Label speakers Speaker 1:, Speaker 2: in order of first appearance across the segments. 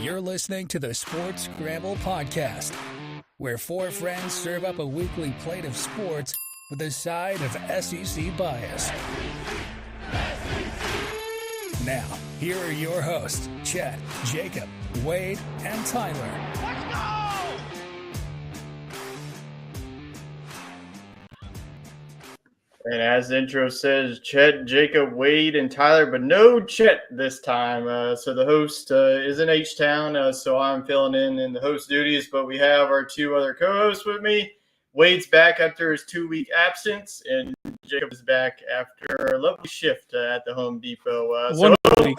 Speaker 1: You're listening to the Sports Scramble podcast, where four friends serve up a weekly plate of sports with a side of SEC bias. Now, here are your hosts, Chet, Jacob, Wade, and Tyler.
Speaker 2: Let's go!
Speaker 3: And as the intro says, Chet, Jacob, Wade, and Tyler, but no Chet this time. So the host is in H-Town, so I'm filling in the host duties. But we have our two other co-hosts with me. Wade's back after his 2-week absence, and Jacob is back after a lovely shift at the Home Depot.
Speaker 4: 1 week.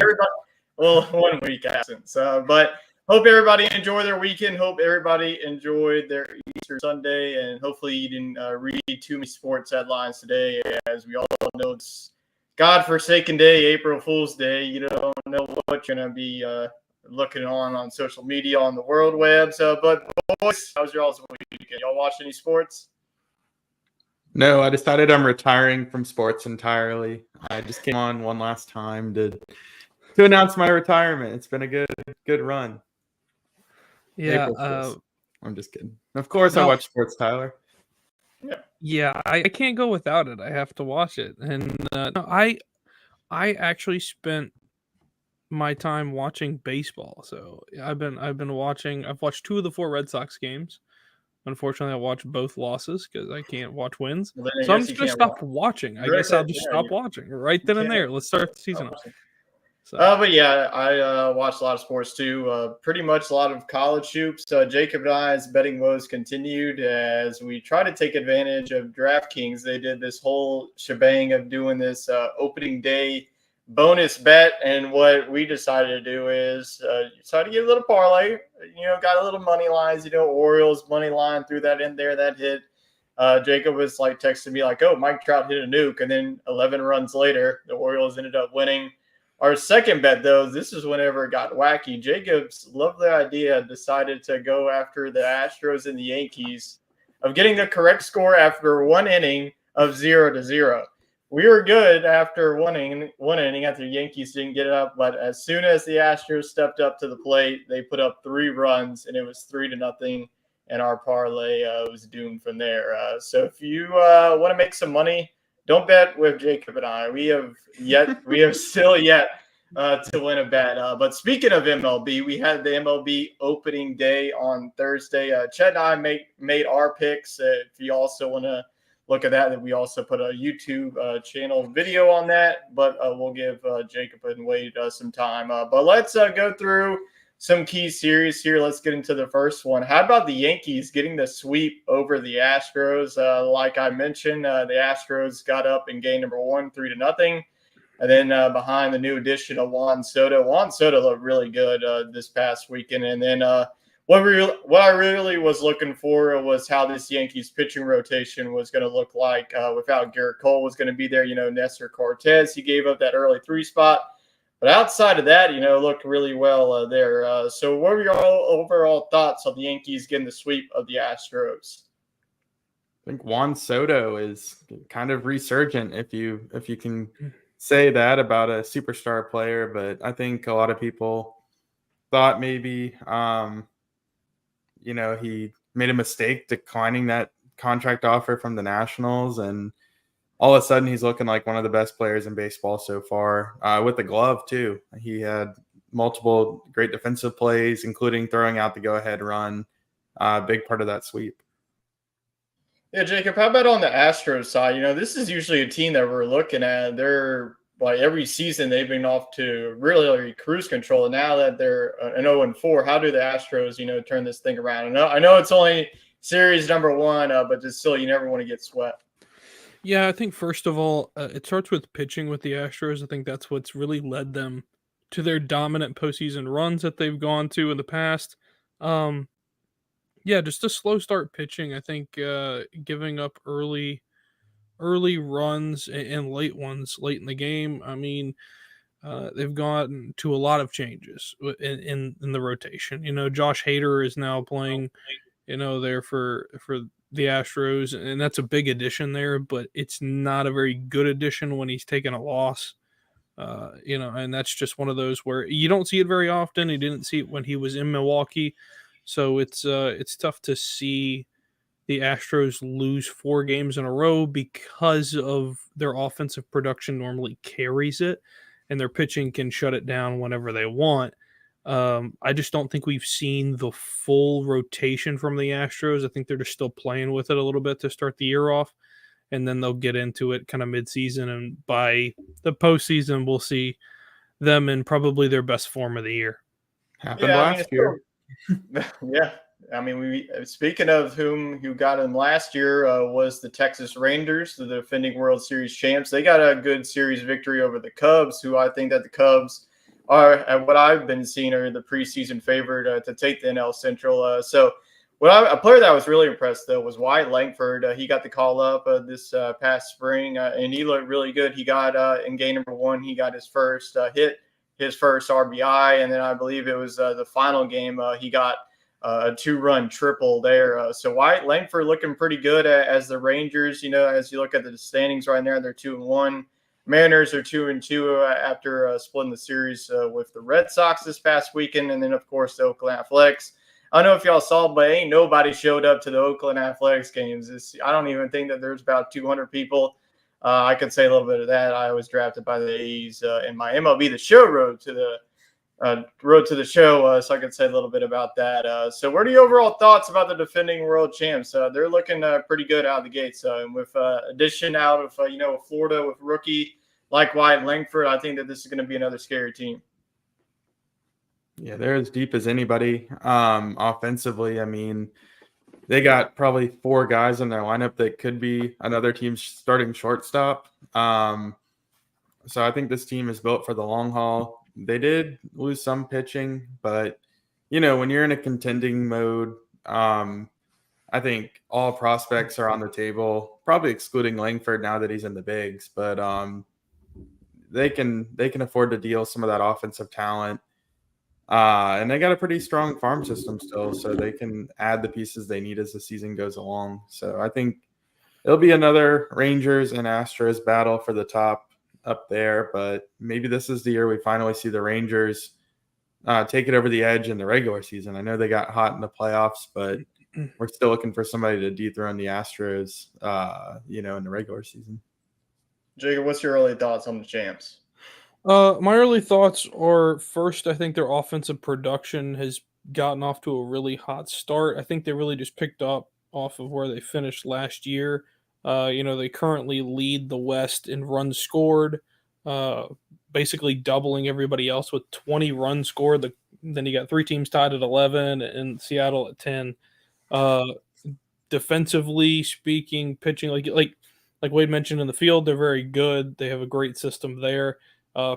Speaker 3: 1 week absence. But hope everybody enjoyed their weekend. Hope everybody enjoyed their Easter Sunday, and hopefully you didn't read too many sports headlines today. As we all know, it's God-forsaken day, April Fool's Day. You don't know what you're going to be looking on social media, on the world web. But boys, how was your all's weekend? Y'all watch any sports?
Speaker 4: No, I decided I'm retiring from sports entirely. I just came on one last time to announce my retirement. It's been a good run.
Speaker 5: Yeah,
Speaker 4: I'm just kidding. Of course, I watch sports, Tyler.
Speaker 5: Yeah, I can't go without it. I have to watch it, and no, I actually spent my time watching baseball. So I've been watching. I've watched 2 of the 4 Red Sox games. Unfortunately, I watched both losses because I can't watch wins. So I'm just gonna stop watching. I guess I'll just stop watching right then and there. Let's start the season off. So.
Speaker 3: But yeah, I watched a lot of sports too. Pretty much a lot of college hoops. Jacob and I's betting woes continued as we try to take advantage of DraftKings. They did this whole shebang of doing this opening day bonus bet, and what we decided to do is try to get a little parlay. Got a little money lines. Orioles money line, threw that in there, that hit. Jacob was like texting me like, "Oh, Mike Trout hit a nuke," and then 11 runs later, the Orioles ended up winning. Our second bet, though, this is whenever it got wacky. Jacob's lovely idea decided to go after the Astros and the Yankees of getting the correct score after 1 inning of 0-0. We were good after one inning after the Yankees didn't get it up, but as soon as the Astros stepped up to the plate, they put up 3 runs, and it was 3-0, and our parlay was doomed from there. So if you want to make some money, don't bet with Jacob and I. We have still yet to win a bet. But speaking of MLB, we had the MLB opening day on Thursday. Chet and I made our picks. If you also want to look at that, we also put a YouTube channel video on that. But we'll give Jacob and Wade some time. But let's go through some key series here. Let's get into the first one. How about the Yankees getting the sweep over the Astros? Like I mentioned, the Astros got up in game number 1, 3-0. And then behind the new addition of Juan Soto. Juan Soto looked really good this past weekend. And then what I really was looking for was how this Yankees pitching rotation was going to look like without Garrett Cole was going to be there. Nestor Cortez, he gave up that early 3 spot. But outside of that, looked really well there. So what were your overall thoughts on the Yankees getting the sweep of the Astros?
Speaker 4: I think Juan Soto is kind of resurgent, if you can say that about a superstar player. But I think a lot of people thought maybe, he made a mistake declining that contract offer from the Nationals, and all of a sudden, he's looking like one of the best players in baseball so far. With the glove, too. He had multiple great defensive plays, including throwing out the go-ahead run. Big part of that sweep.
Speaker 3: Yeah, Jacob, how about on the Astros side? This is usually a team that we're looking at. They're, every season they've been off to really cruise control. And now that they're an 0-4, how do the Astros, turn this thing around? I know it's only series number 1, but just still, you never want to get swept.
Speaker 5: Yeah, I think first of all, it starts with pitching with the Astros. I think that's what's really led them to their dominant postseason runs that they've gone to in the past. Just a slow start pitching. I think giving up early runs and late ones late in the game. I mean, they've gotten to a lot of changes in the rotation. Josh Hader is now playing, there for the Astros, and that's a big addition there, but it's not a very good addition when he's taking a loss. And that's just one of those where you don't see it very often. You didn't see it when he was in Milwaukee, so it's tough to see the Astros lose 4 games in a row because of their offensive production normally carries it, and their pitching can shut it down whenever they want. I just don't think we've seen the full rotation from the Astros. I think they're just still playing with it a little bit to start the year off, and then they'll get into it kind of midseason. And by the postseason, we'll see them in probably their best form of the year.
Speaker 4: Happened last year.
Speaker 3: Yeah. I mean, speaking of who got in last year was the Texas Rangers, the defending World Series champs. They got a good series victory over the Cubs, who I think that the Cubs are, at what I've been seeing, are the preseason favorite to take the NL Central. So a player that I was really impressed, though, was Wyatt Langford. He got the call up this past spring, and he looked really good. He got in game number 1, he got his first hit, his first RBI, and then I believe it was the final game he got a 2-run triple there. So Wyatt Langford looking pretty good as the Rangers. As you look at the standings right now, they're 2-1. Mariners are 2-2 after splitting the series with the Red Sox this past weekend, and then of course the Oakland Athletics. I don't know if y'all saw, but ain't nobody showed up to the Oakland Athletics games. I don't even think that there's about 200 people. I could say a little bit of that. I was drafted by the A's in my MLB The Show road to the show, so I could say a little bit about that. So what are your overall thoughts about the defending world champs? They're looking pretty good out of the gates. And with addition out of, Florida with rookie like Wyatt Langford, I think that this is going to be another scary team.
Speaker 4: Yeah, they're as deep as anybody. Offensively, I mean, they got probably 4 guys in their lineup that could be another team's starting shortstop. So I think this team is built for the long haul. They did lose some pitching, but, when you're in a contending mode, I think all prospects are on the table, probably excluding Langford now that he's in the bigs, but they can afford to deal some of that offensive talent. And they got a pretty strong farm system still, so they can add the pieces they need as the season goes along. So I think it'll be another Rangers and Astros battle for the top up there, but maybe this is the year we finally see the Rangers take it over the edge in the regular season. I know they got hot in the playoffs, but we're still looking for somebody to dethrone the Astros, in the regular season.
Speaker 3: Jacob, what's your early thoughts on the champs?
Speaker 5: My early thoughts are, first, I think their offensive production has gotten off to a really hot start. I think they really just picked up off of where they finished last year. They currently lead the West in runs scored, basically doubling everybody else with 20 runs scored. Then you got 3 teams tied at 11 and Seattle at 10. Defensively speaking, pitching, like Wade mentioned, in the field, they're very good. They have a great system there.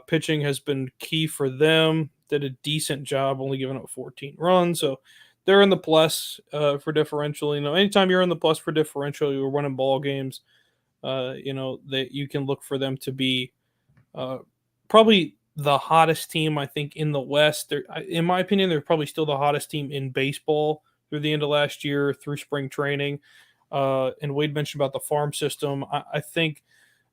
Speaker 5: Pitching has been key for them. Did a decent job, only giving up 14 runs. So they're in the plus for differential. Anytime you're in the plus for differential, you're winning ball games. That you can look for them to be probably the hottest team, I think, in the West. In my opinion, they're probably still the hottest team in baseball through the end of last year, through spring training. And Wade mentioned about the farm system. I think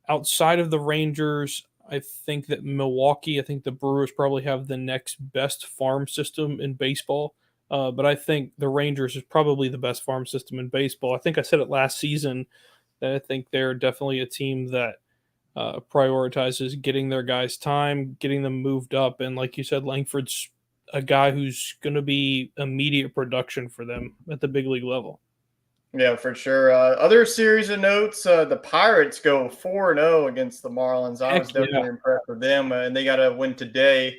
Speaker 5: outside of the Rangers, I think that Milwaukee, I think the Brewers probably have the next best farm system in baseball. But I think the Rangers is probably the best farm system in baseball. I think I said it last season that I think they're definitely a team that prioritizes getting their guys time, getting them moved up. And like you said, Langford's a guy who's going to be immediate production for them at the big league level.
Speaker 3: Yeah, for sure. Other series of notes, the Pirates go 4-0 against the Marlins. I was definitely impressed with them, and they got a win today.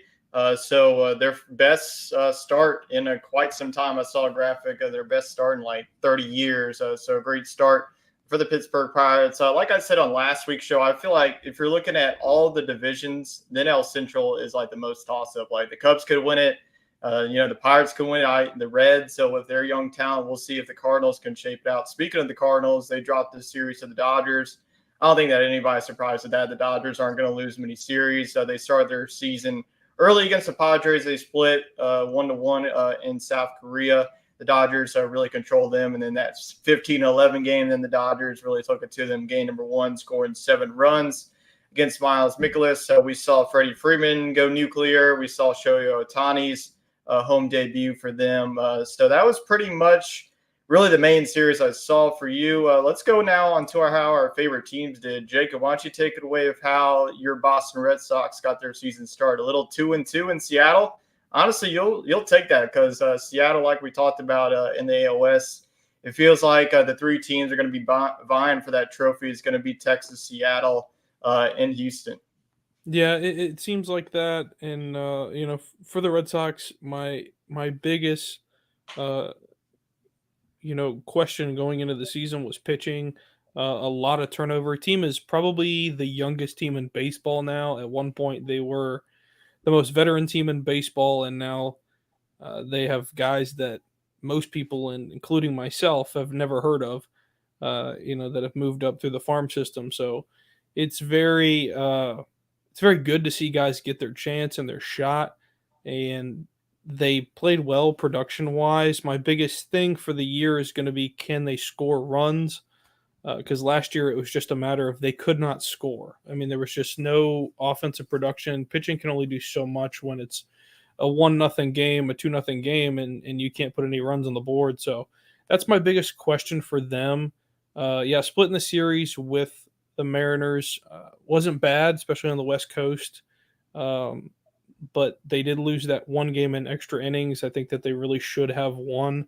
Speaker 3: So their best start in quite some time. I saw a graphic of their best start in like 30 years. So a great start for the Pittsburgh Pirates. Like I said on last week's show, I feel like if you're looking at all the divisions, the NL Central is like the most toss-up. Like the Cubs could win it. The Pirates can win it, the Reds. So with their young talent, we'll see if the Cardinals can shape it out. Speaking of the Cardinals, they dropped this series to the Dodgers. I don't think that anybody's surprised at that. The Dodgers aren't going to lose many series. They started their season early against the Padres. They split 1-1 in South Korea. The Dodgers really controlled them. And then that 15-11 game, then the Dodgers really took it to them. Game number 1, scoring 7 runs. against Miles Mikolas. We saw Freddie Freeman go nuclear. We saw Shohei Ohtani's home debut for them. So that was pretty much really the main series I saw for you. Let's go now on to how our favorite teams did. Jacob, why don't you take it away of how your Boston Red Sox got their season started? A little 2-2 in Seattle. Honestly, you'll take that because Seattle, like we talked about in the AOS, it feels like the three teams are going to be vying for that trophy. It's going to be Texas, Seattle, and Houston.
Speaker 5: Yeah, it seems like that. And for the Red Sox, my biggest question going into the season was pitching. A lot of turnover. Team is probably the youngest team in baseball now. At one point, they were the most veteran team in baseball, and now they have guys that most people, including myself, have never heard of. That have moved up through the farm system. So it's very good to see guys get their chance and their shot, and they played well production wise. My biggest thing for the year is going to be, can they score runs? Because last year it was just a matter of they could not score. I mean, there was just no offensive production. Pitching can only do so much when it's a 1-0 game, a 2-0 game, and you can't put any runs on the board. So that's my biggest question for them. Splitting the series with the Mariners wasn't bad, especially on the West Coast. But they did lose that one game in extra innings. I think that they really should have won.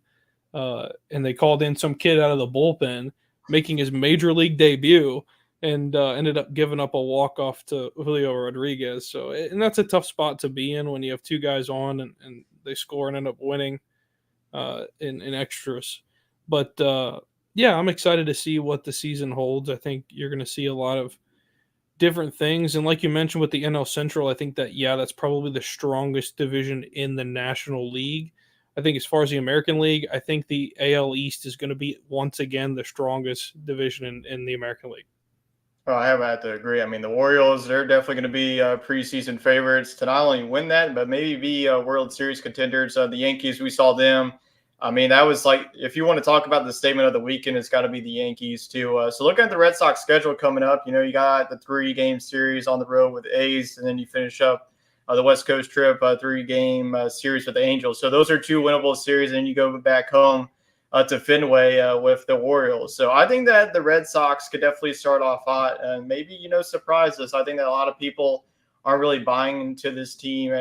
Speaker 5: And they called in some kid out of the bullpen, making his major league debut, and ended up giving up a walk-off to Julio Rodriguez. So, and that's a tough spot to be in when you have two guys on and they score and end up winning in extras. But, I'm excited to see what the season holds. I think you're going to see a lot of different things. And like you mentioned with the NL Central, I think that, that's probably the strongest division in the National League. I think as far as the American League, I think the AL East is going to be once again the strongest division in the American League.
Speaker 3: Oh, I have to agree. I mean, the Orioles, they're definitely going to be preseason favorites to not only win that, but maybe be World Series contenders. The Yankees, we saw them. I mean, that was like, if you want to talk about the statement of the weekend, it's got to be the Yankees too. So looking at the Red Sox schedule coming up, you got the 3-game series on the road with the A's, and then you finish up the West Coast trip, 3-game series with the Angels. So those are 2 winnable series, and then you go back home to Fenway with the Orioles. So I think that the Red Sox could definitely start off hot and maybe, surprise us. I think that a lot of people aren't really buying into this team.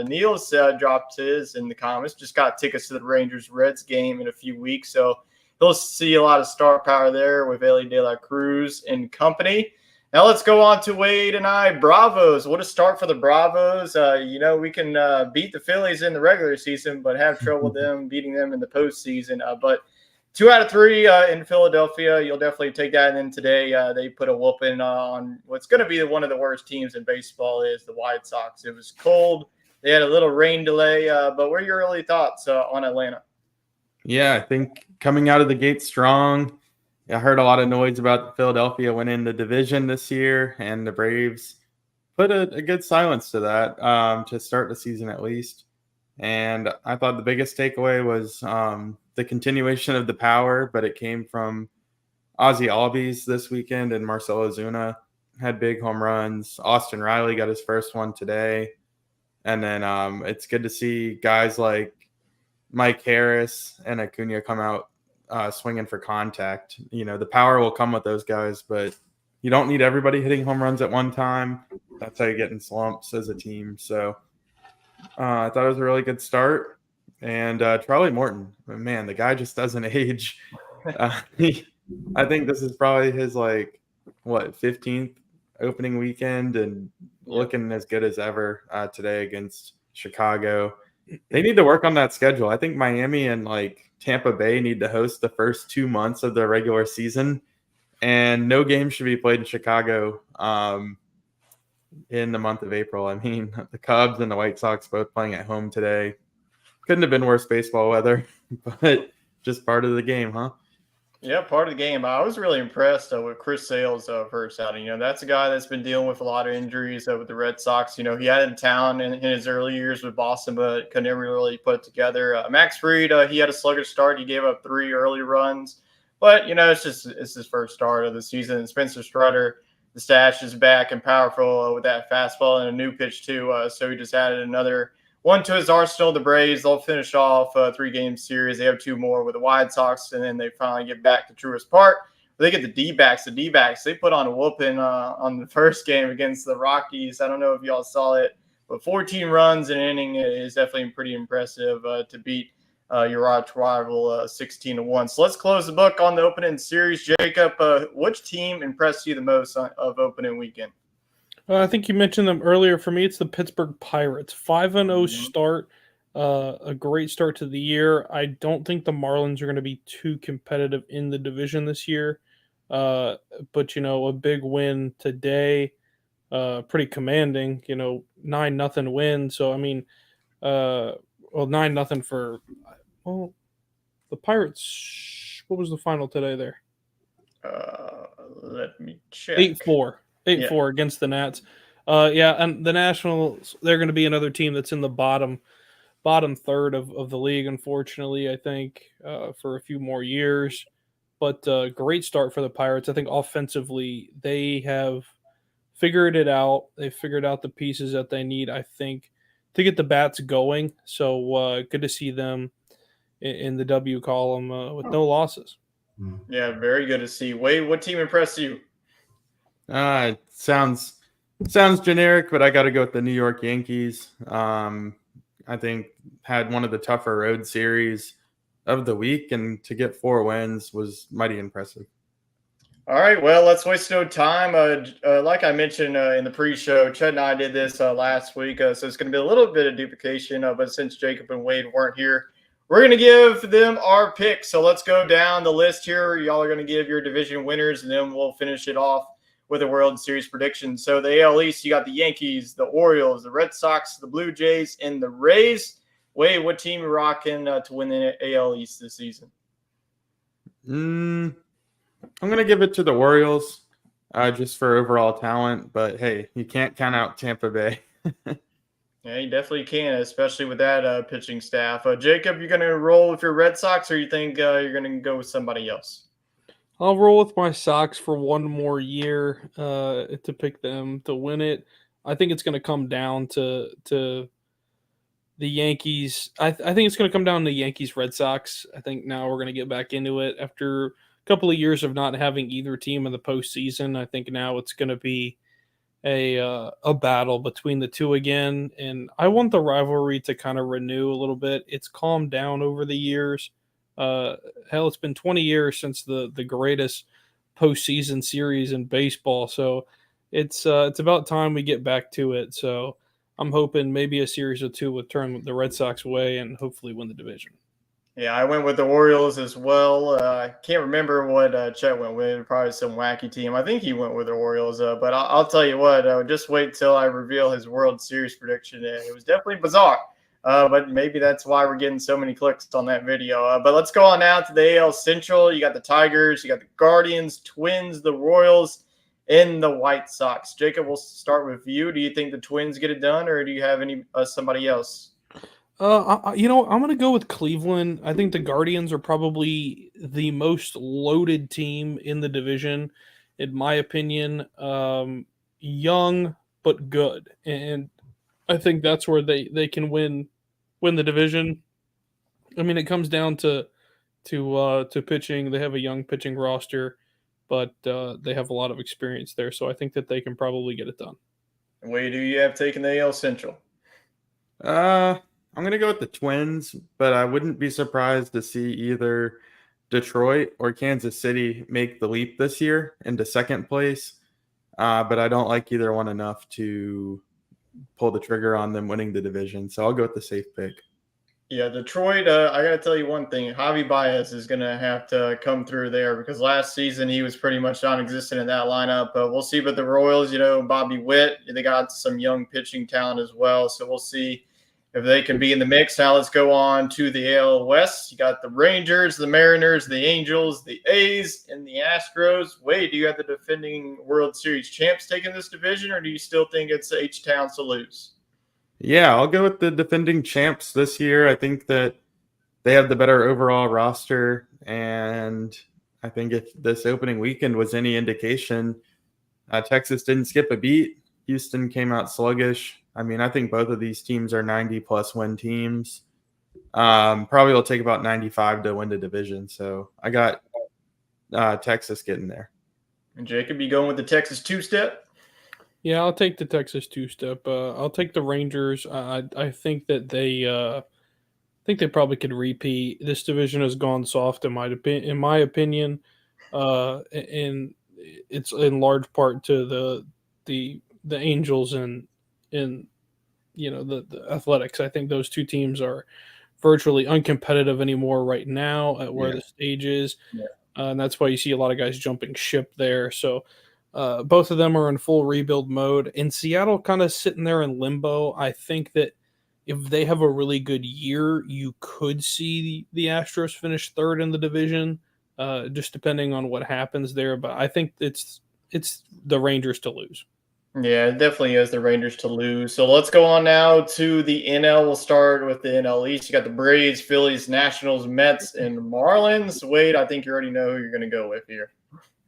Speaker 3: Neil's dropped his in the comments, just got tickets to the Rangers-Reds game in a few weeks. So he'll see a lot of star power there with Ellie De La Cruz and company. Now let's go on to Wade and I. Bravos. What a start for the Bravos. We can beat the Phillies in the regular season, but have trouble with them beating them in the postseason. But 2 out of 3 in Philadelphia. You'll definitely take that. And then today they put a whooping on what's going to be one of the worst teams in baseball is the White Sox. It was cold. They had a little rain delay. But what are your early thoughts on Atlanta?
Speaker 4: Yeah, I think coming out of the gate strong. I heard a lot of noise about Philadelphia winning the division this year, and the Braves put a good silence to that to start the season at least. And I thought the biggest takeaway was the continuation of the power, but it came from Ozzie Albies this weekend, and Marcell Ozuna had big home runs. Austin Riley got his first one today. And then it's good to see guys like Mike Harris and Acuna come out swinging for contact. The power will come with those guys, but you don't need everybody hitting home runs at one time. That's how you get in slumps as a team. So I thought it was a really good start. And Charlie Morton, man, the guy just doesn't age. I think this is probably his 15th opening weekend, and looking as good as ever today against Chicago. They need to work on that schedule. I think Miami and Tampa Bay need to host the first 2 months of the regular season, and no game should be played in Chicago in the month of April. I mean, the Cubs and the White Sox both playing at home today. Couldn't have been worse baseball weather, but just part of the game, huh?
Speaker 3: Yeah, part of the game. I was really impressed with Chris Sale's first outing. That's a guy that's been dealing with a lot of injuries with the Red Sox. He had talent in his early years with Boston, but could never really put it together. Max Fried, he had a sluggish start. He gave up 3 early runs, but it's his first start of the season. And Spencer Strider the stash is back and powerful with that fastball and a new pitch too. So he just added another one to his arsenal. The Braves, they'll finish off a 3-game series. They have 2 more with the White Sox, and then they finally get back to Truist Park. They get the D-backs. The D-backs, they put on a whooping on the first game against the Rockies. I don't know if y'all saw it, but 14 runs in an inning is definitely pretty impressive to beat your arch rival 16-1. So let's close the book on the opening series. Jacob, which team impressed you the most of opening weekend?
Speaker 5: I think you mentioned them earlier. For me, it's the Pittsburgh Pirates. 5-0 start, a great start to the year. I don't think the Marlins are going to be too competitive in the division this year. But, a big win today, pretty commanding, 9-0 win. So, 9-0 for the Pirates. What was the final today there?
Speaker 3: Let me check.
Speaker 5: 8-4. 8-4 against the Nats. And the Nationals, they're going to be another team that's in the bottom third of the league, unfortunately, I think, for a few more years. But great start for the Pirates. I think offensively, they have figured it out. They figured out the pieces that they need, I think, to get the bats going. So good to see them in the W column with no losses.
Speaker 3: Yeah, very good to see. Wade, what team impressed you?
Speaker 4: It sounds generic, but I got to go with the New York Yankees. I think had one of the tougher road series of the week, and to get 4 wins was mighty impressive.
Speaker 3: All right, well, let's waste no time. Like I mentioned in the pre-show, Chet and I did this last week, so it's going to be a little bit of duplication. But since Jacob and Wade weren't here, we're going to give them our picks. So let's go down the list here. Y'all are going to give your division winners, and then we'll finish it off with a World Series prediction. So the AL East, you got the Yankees, the Orioles, the Red Sox, the Blue Jays, and the Rays. Wade, what team are you rocking to win the AL East this season?
Speaker 4: I'm going to give it to the Orioles just for overall talent. But, hey, you can't count out Tampa Bay.
Speaker 3: Yeah, you definitely can, especially with that pitching staff. Jacob, you going to roll with your Red Sox, or you think you're going to go with somebody else?
Speaker 5: I'll roll with my Sox for one more year to pick them to win it. I think it's going to come down to the Yankees. I think it's going to come down to Yankees Red Sox. I think now we're going to get back into it after a couple of years of not having either team in the postseason. I think now it's going to be a battle between the two again, and I want the rivalry to kind of renew a little bit. It's calmed down over the years. Hell, it's been 20 years since the greatest postseason series in baseball, so it's about time we get back to it. So I'm hoping maybe a series or two will turn the Red Sox away and hopefully win the division.
Speaker 3: Yeah, I went with the Orioles as well. I can't remember what Chet went with. Probably some wacky team. I think he went with the Orioles. But I'll tell you what, just wait till I reveal his World Series prediction. It was definitely bizarre. But maybe that's why we're getting so many clicks on that video. But let's go on now to the AL Central. You got the Tigers, you got the Guardians, Twins, the Royals, and the White Sox. Jacob, we'll start with you. Do you think the Twins get it done, or do you have any somebody else?
Speaker 5: I'm going to go with Cleveland. I think the Guardians are probably the most loaded team in the division, in my opinion. Young but good, and I think that's where they can win the division. I mean, it comes down to pitching. They have a young pitching roster, but they have a lot of experience there, so I think that they can probably get it done.
Speaker 3: And where do you have taken the AL Central?
Speaker 4: I'm going to go with the Twins, but I wouldn't be surprised to see either Detroit or Kansas City make the leap this year into second place. But I don't like either one enough to pull the trigger on them winning the division. So I'll go with the safe pick.
Speaker 3: Yeah, Detroit, I got to tell you one thing. Javi Baez is going to have to come through there because last season he was pretty much non-existent in that lineup. We'll see. But the Royals, Bobby Witt, they got some young pitching talent as well. So we'll see if they can be in the mix. Now let's go on to the AL West. You got the Rangers, the Mariners, the Angels, the A's, and the Astros. Wade, do you have the defending World Series champs taking this division, or do you still think it's H-Town to lose?
Speaker 4: Yeah, I'll go with the defending champs this year. I think that they have the better overall roster, and I think if this opening weekend was any indication, Texas didn't skip a beat. Houston came out sluggish. I mean, I think both of these teams are 90-plus win teams. Probably will take about 95 to win the division. So I got Texas getting there.
Speaker 3: And Jacob, you going with the Texas two-step?
Speaker 5: Yeah, I'll take the Texas two-step. I'll take the Rangers. I think that they probably could repeat. This division has gone soft in my opinion, and it's in large part to the Angels and the Athletics. I think those two teams are virtually uncompetitive anymore right now at where the stage is.
Speaker 3: Yeah.
Speaker 5: And that's why you see a lot of guys jumping ship there. So both of them are in full rebuild mode. And Seattle kind of sitting there in limbo. I think that if they have a really good year, you could see the Astros finish third in the division, just depending on what happens there. But I think it's the Rangers to lose.
Speaker 3: Yeah, it definitely is the Rangers to lose. So let's go on now to the NL. We'll start with the NL East. You got the Braves, Phillies, Nationals, Mets, and Marlins. Wade, I think you already know who you're going to go with here.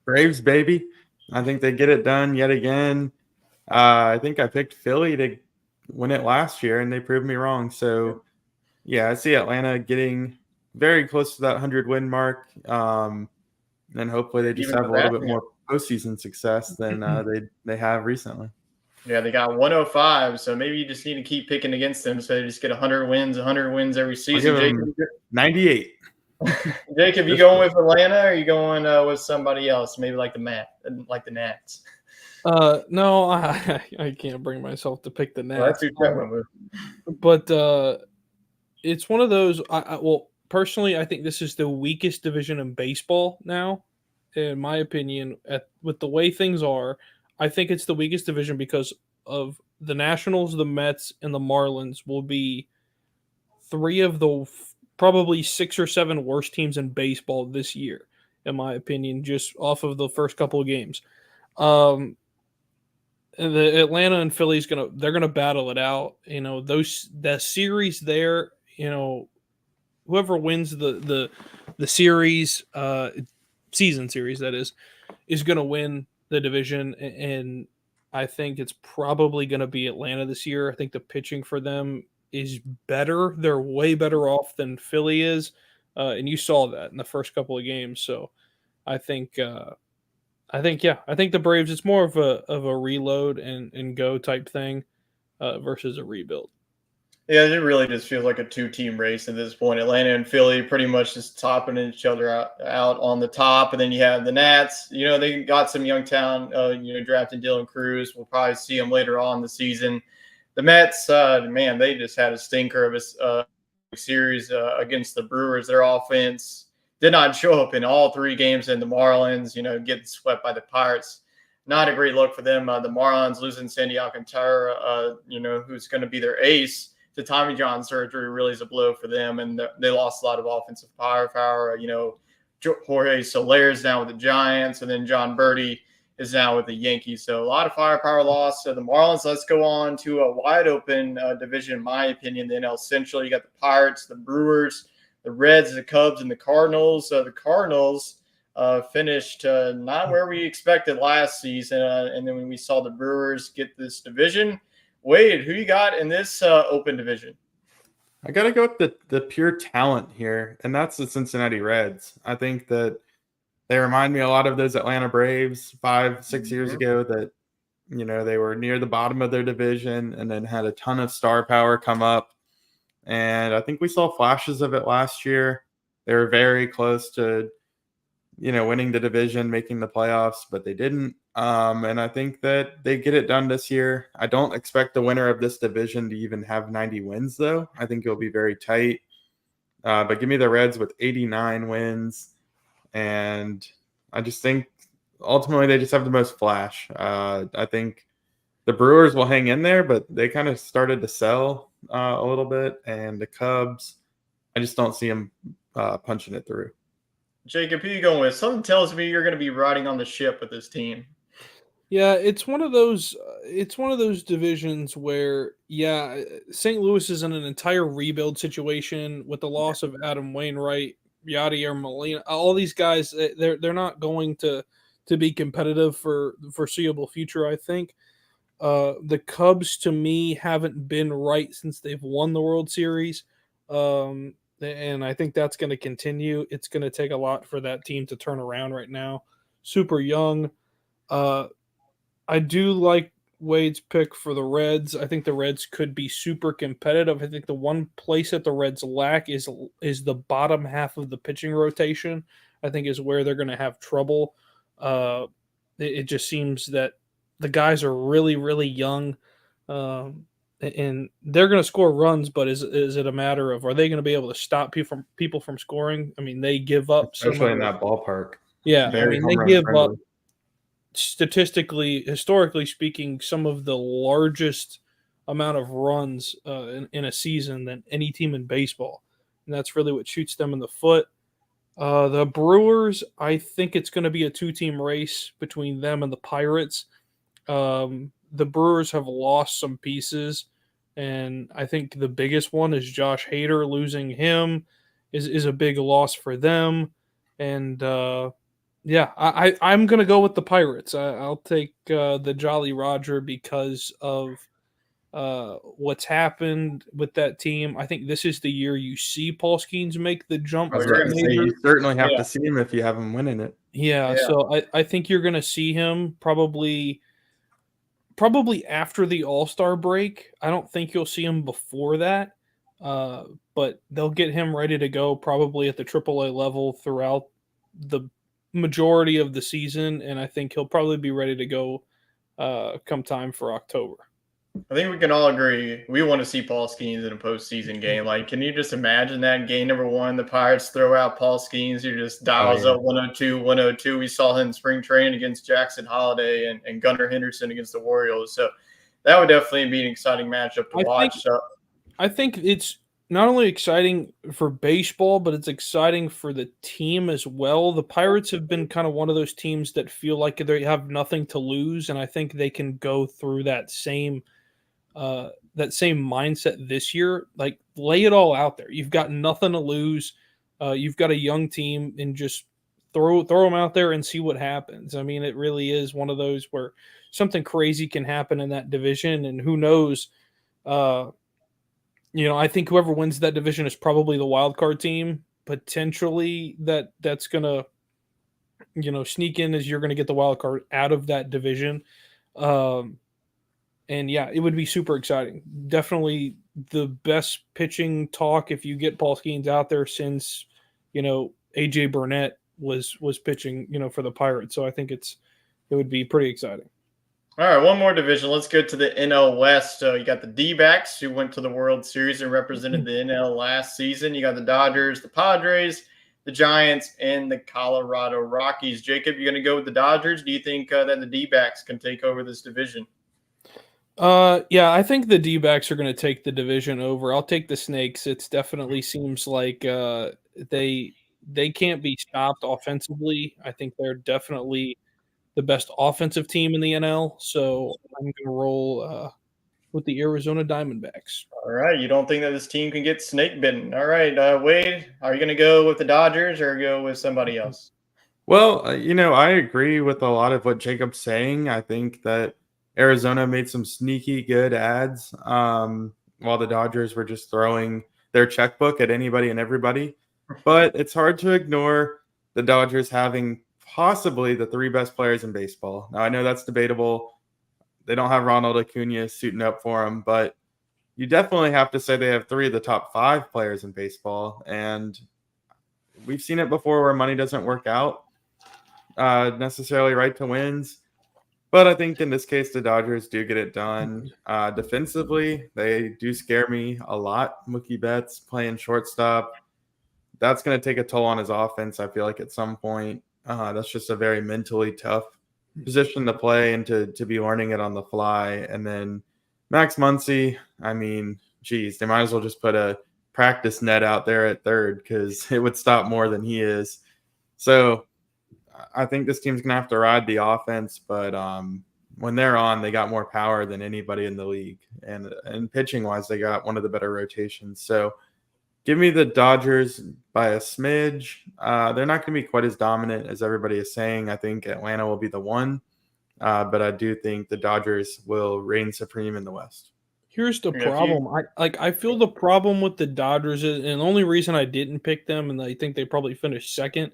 Speaker 4: Braves, baby. I think they get it done yet again. I think I picked Philly to win it last year, and they proved me wrong. So, yeah, I see Atlanta getting very close to that 100-win mark. And hopefully they just
Speaker 3: Even
Speaker 4: have a little bit more postseason success than they have recently.
Speaker 3: Yeah, they got 105, so maybe you just need to keep picking against them so they just get 100 wins every season. Jacob,
Speaker 4: 98.
Speaker 3: Jacob, you going with Atlanta, or are you going with somebody else? Maybe like the Nats.
Speaker 5: No, I can't bring myself to pick the Nats. But it's one of those. Well, personally, I think this is the weakest division in baseball now, in my opinion. With the way things are, I think it's the weakest division because of the Nationals, the Mets, and the Marlins will be three of the probably 6 or 7 worst teams in baseball this year, in my opinion, just off of the first couple of games. The Atlanta and Philly's they're gonna battle it out. The series there. Whoever wins the series, season series that is gonna win the division, and I think it's probably gonna be Atlanta this year. I think the pitching for them is better. They're way better off than Philly is, and you saw that in the first couple of games. So I think the Braves. It's more of a reload and go type thing versus a rebuild.
Speaker 3: Yeah, it really just feels like a 2-team race at this point. Atlanta and Philly pretty much just topping each other out on the top, and then you have the Nats. They got some young talent. Drafting Dylan Cruz. We'll probably see him later on in the season. The Mets, man, they just had a stinker of a series against the Brewers. Their offense did not show up in all 3 games, and the Marlins, getting swept by the Pirates. Not a great look for them. The Marlins losing Sandy Alcantara, who's going to be their ace, to Tommy John surgery really is a blow for them, and they lost a lot of offensive firepower. Jorge Soler is now with the Giants, and then John Birdie is now with the Yankees. So a lot of firepower lost. So the Marlins, let's go on to a wide open division, in my opinion, the NL Central. You got the Pirates, the Brewers, the Reds, the Cubs, and the Cardinals. The Cardinals finished not where we expected last season. And then when we saw the Brewers get this division, Wade, who you got in this open division?
Speaker 4: I got to go with the pure talent here, and that's the Cincinnati Reds. I think that they remind me a lot of those Atlanta Braves 5-6 years ago that, they were near the bottom of their division and then had a ton of star power come up. And I think we saw flashes of it last year. They were very close to, winning the division, making the playoffs, but they didn't. And I think that they get it done this year. I don't expect the winner of this division to even have 90 wins, though. I think it'll be very tight. But give me the Reds with 89 wins. And I just think ultimately they just have the most flash. I think the Brewers will hang in there, but they kind of started to sell a little bit. And the Cubs, I just don't see them punching it through.
Speaker 3: Jacob, who are you going with? Something tells me you're going to be riding on the ship with this team.
Speaker 5: Yeah, it's one of those divisions where, St. Louis is in an entire rebuild situation with the loss of Adam Wainwright, Yadier Molina. All these guys, they're not going to to be competitive for the foreseeable future, I think. The Cubs, to me, haven't been right since they've won the World Series. And I think that's going to continue. It's going to take a lot for that team to turn around right now. Super young. I do like Wade's pick for the Reds. I think the Reds could be super competitive. I think the one place that the Reds lack is the bottom half of the pitching rotation. I think is where they're going to have trouble. It just seems that the guys are really, really young, and they're going to score runs. But is it a matter of, are they going to be able to stop people from scoring? I mean, they give up
Speaker 4: especially in that ballpark.
Speaker 5: Yeah, I
Speaker 4: Very
Speaker 5: mean, they
Speaker 4: home run
Speaker 5: give up,
Speaker 4: friendly.
Speaker 5: historically speaking, some of the largest amount of runs in a season than any team in baseball, and that's really what shoots them in the foot. The Brewers, I think it's going to be a two-team race between them and the Pirates. The Brewers have lost some pieces, and I think the biggest one is Josh Hader. Losing him is a big loss for them. And yeah, I'm going to go with the Pirates. I'll take the Jolly Roger because of what's happened with that team. I think this is the year you see Paul Skeens make the jump.
Speaker 4: I was
Speaker 3: you're
Speaker 4: about
Speaker 3: gonna
Speaker 4: to say,
Speaker 5: major.
Speaker 4: you certainly have
Speaker 3: Yeah.
Speaker 4: to see him if you have him winning it.
Speaker 5: Yeah,
Speaker 3: Yeah.
Speaker 5: so I think you're going to see him probably after the All-Star break. I don't think you'll see him before that, but they'll get him ready to go probably at the AAA level throughout the majority of the season, and I think he'll probably be ready to go come time for October.
Speaker 3: I think we can all agree we want to see Paul Skeens in a postseason game. Like, can you just imagine that game number one? The Pirates throw out Paul Skeens, who just dials up 102, 102. We saw him in spring training against Jackson Holiday and Gunnar Henderson against the Orioles. So that would definitely be an exciting matchup to watch.
Speaker 5: I think it's not only exciting for baseball, but it's exciting for the team as well. The Pirates have been kind of one of those teams that feel like they have nothing to lose, and I think they can go through that same mindset this year. Like, lay it all out there. You've got nothing to lose. You've got a young team, and just throw them out there and see what happens. I mean, it really is one of those where something crazy can happen in that division, and who knows. I think whoever wins that division is probably the wild card team. Potentially that's gonna sneak in, as you're gonna get the wild card out of that division. And yeah, it would be super exciting. Definitely the best pitching talk if you get Paul Skeens out there since, AJ Burnett was pitching, for the Pirates. So I think it would be pretty exciting.
Speaker 3: All right, one more division. Let's go to the NL West. You got the D-backs, who went to the World Series and represented the NL last season. You got the Dodgers, the Padres, the Giants, and the Colorado Rockies. Jacob, you're going to go with the Dodgers? Do you think that the D-backs can take over this division?
Speaker 5: Yeah, I think the D-backs are going to take the division over. I'll take the Snakes. It definitely seems like they can't be stopped offensively. I think they're definitely the best offensive team in the NL. So I'm going to roll with the Arizona Diamondbacks.
Speaker 3: All right, you don't think that this team can get snake bitten? All right, Wade, are you going to go with the Dodgers or go with somebody else?
Speaker 4: Well, I agree with a lot of what Jacob's saying. I think that Arizona made some sneaky good ads, while the Dodgers were just throwing their checkbook at anybody and everybody. But it's hard to ignore the Dodgers having possibly the three best players in baseball. Now, I know that's debatable. They don't have Ronald Acuna suiting up for them, but you definitely have to say they have three of the top five players in baseball. And we've seen it before where money doesn't work out necessarily right to wins. But I think in this case, the Dodgers do get it done. Defensively, they do scare me a lot. Mookie Betts playing shortstop. That's going to take a toll on his offense, I feel like, at some point. That's just a very mentally tough position to play and to be learning it on the fly. And then Max Muncy, I mean, geez, they might as well just put a practice net out there at third because it would stop more than he is. So I think this team's going to have to ride the offense, but when they're on, they got more power than anybody in the league. And pitching-wise, they got one of the better rotations. So Give me the Dodgers by a smidge. They're not going to be quite as dominant as everybody is saying. I think Atlanta will be the one, but I do think the Dodgers will reign supreme in the West.
Speaker 5: Here's the problem. I feel the problem with the Dodgers is, and the only reason I didn't pick them, and I think they probably finished second,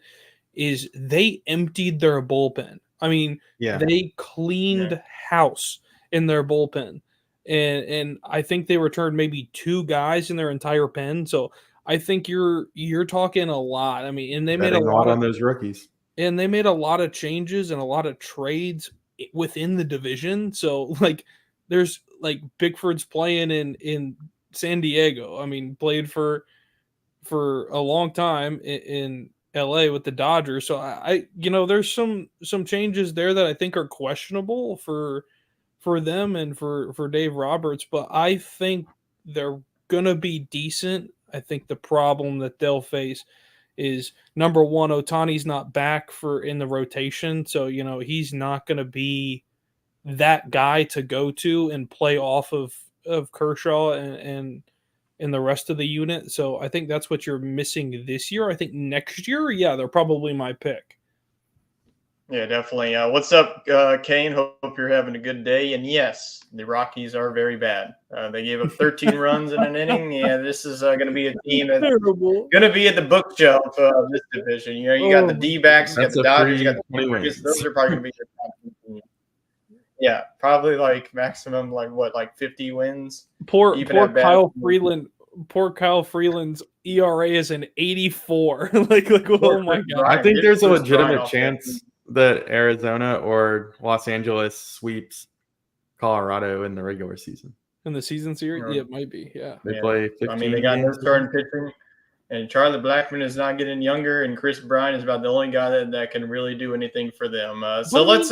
Speaker 5: is they emptied their bullpen. I mean, they cleaned house in their bullpen. And I think they returned maybe 2 guys in their entire pen. So I think you're talking a lot. I mean, and they made a lot
Speaker 4: on those rookies.
Speaker 5: And they made a lot of changes and a lot of trades within the division. So like there's like Bickford's playing in San Diego. I mean, played for a long time in LA with the Dodgers. So I there's some changes there that I think are questionable for them and for Dave Roberts, but I think they're gonna be decent. I think the problem that they'll face is number one, Ohtani's not back in the rotation, so he's not gonna be that guy to go to and play off of Kershaw and the rest of the unit. So I think that's what you're missing this year. I think next year, yeah, they're probably my pick.
Speaker 3: Yeah, definitely. What's up, Kane? Hope you're having a good day. And yes, the Rockies are very bad. They gave up 13 runs in an inning. Yeah, this is going to be a team that's going to be at the bookshelf of this division. You got the D-backs, you got the Dodgers, you got the Padres. Those are probably going to be your top team. Yeah, probably like maximum like 50 wins.
Speaker 5: Poor Kyle Freeland. Poor Kyle Freeland's ERA is an 84. like oh my god!
Speaker 4: I think there's a legitimate chance that Arizona or Los Angeles sweeps Colorado in the regular season.
Speaker 5: In the season series? Yeah, it might be. Yeah.
Speaker 4: They play 15
Speaker 3: I mean, they got no starting pitching, and Charlie Blackmon is not getting younger, and Chris Bryant is about the only guy that can really do anything for them. So let's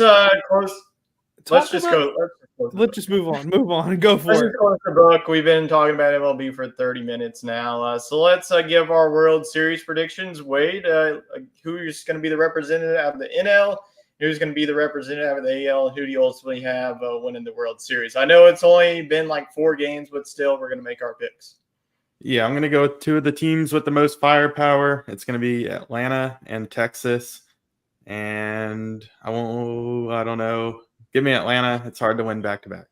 Speaker 3: close. Let's just
Speaker 5: move on. Move on. Go for it.
Speaker 3: Close the book. We've been talking about MLB for 30 minutes now. So let's give our World Series predictions. Wade, who's going to be the representative of the NL? Who's going to be the representative of the AL? Who do you ultimately have winning the World Series? I know it's only been like 4 games, but still, we're going to make our picks.
Speaker 4: Yeah, I'm going to go with 2 of the teams with the most firepower. It's going to be Atlanta and Texas. And I don't know. Give me Atlanta. It's hard to win back-to-back.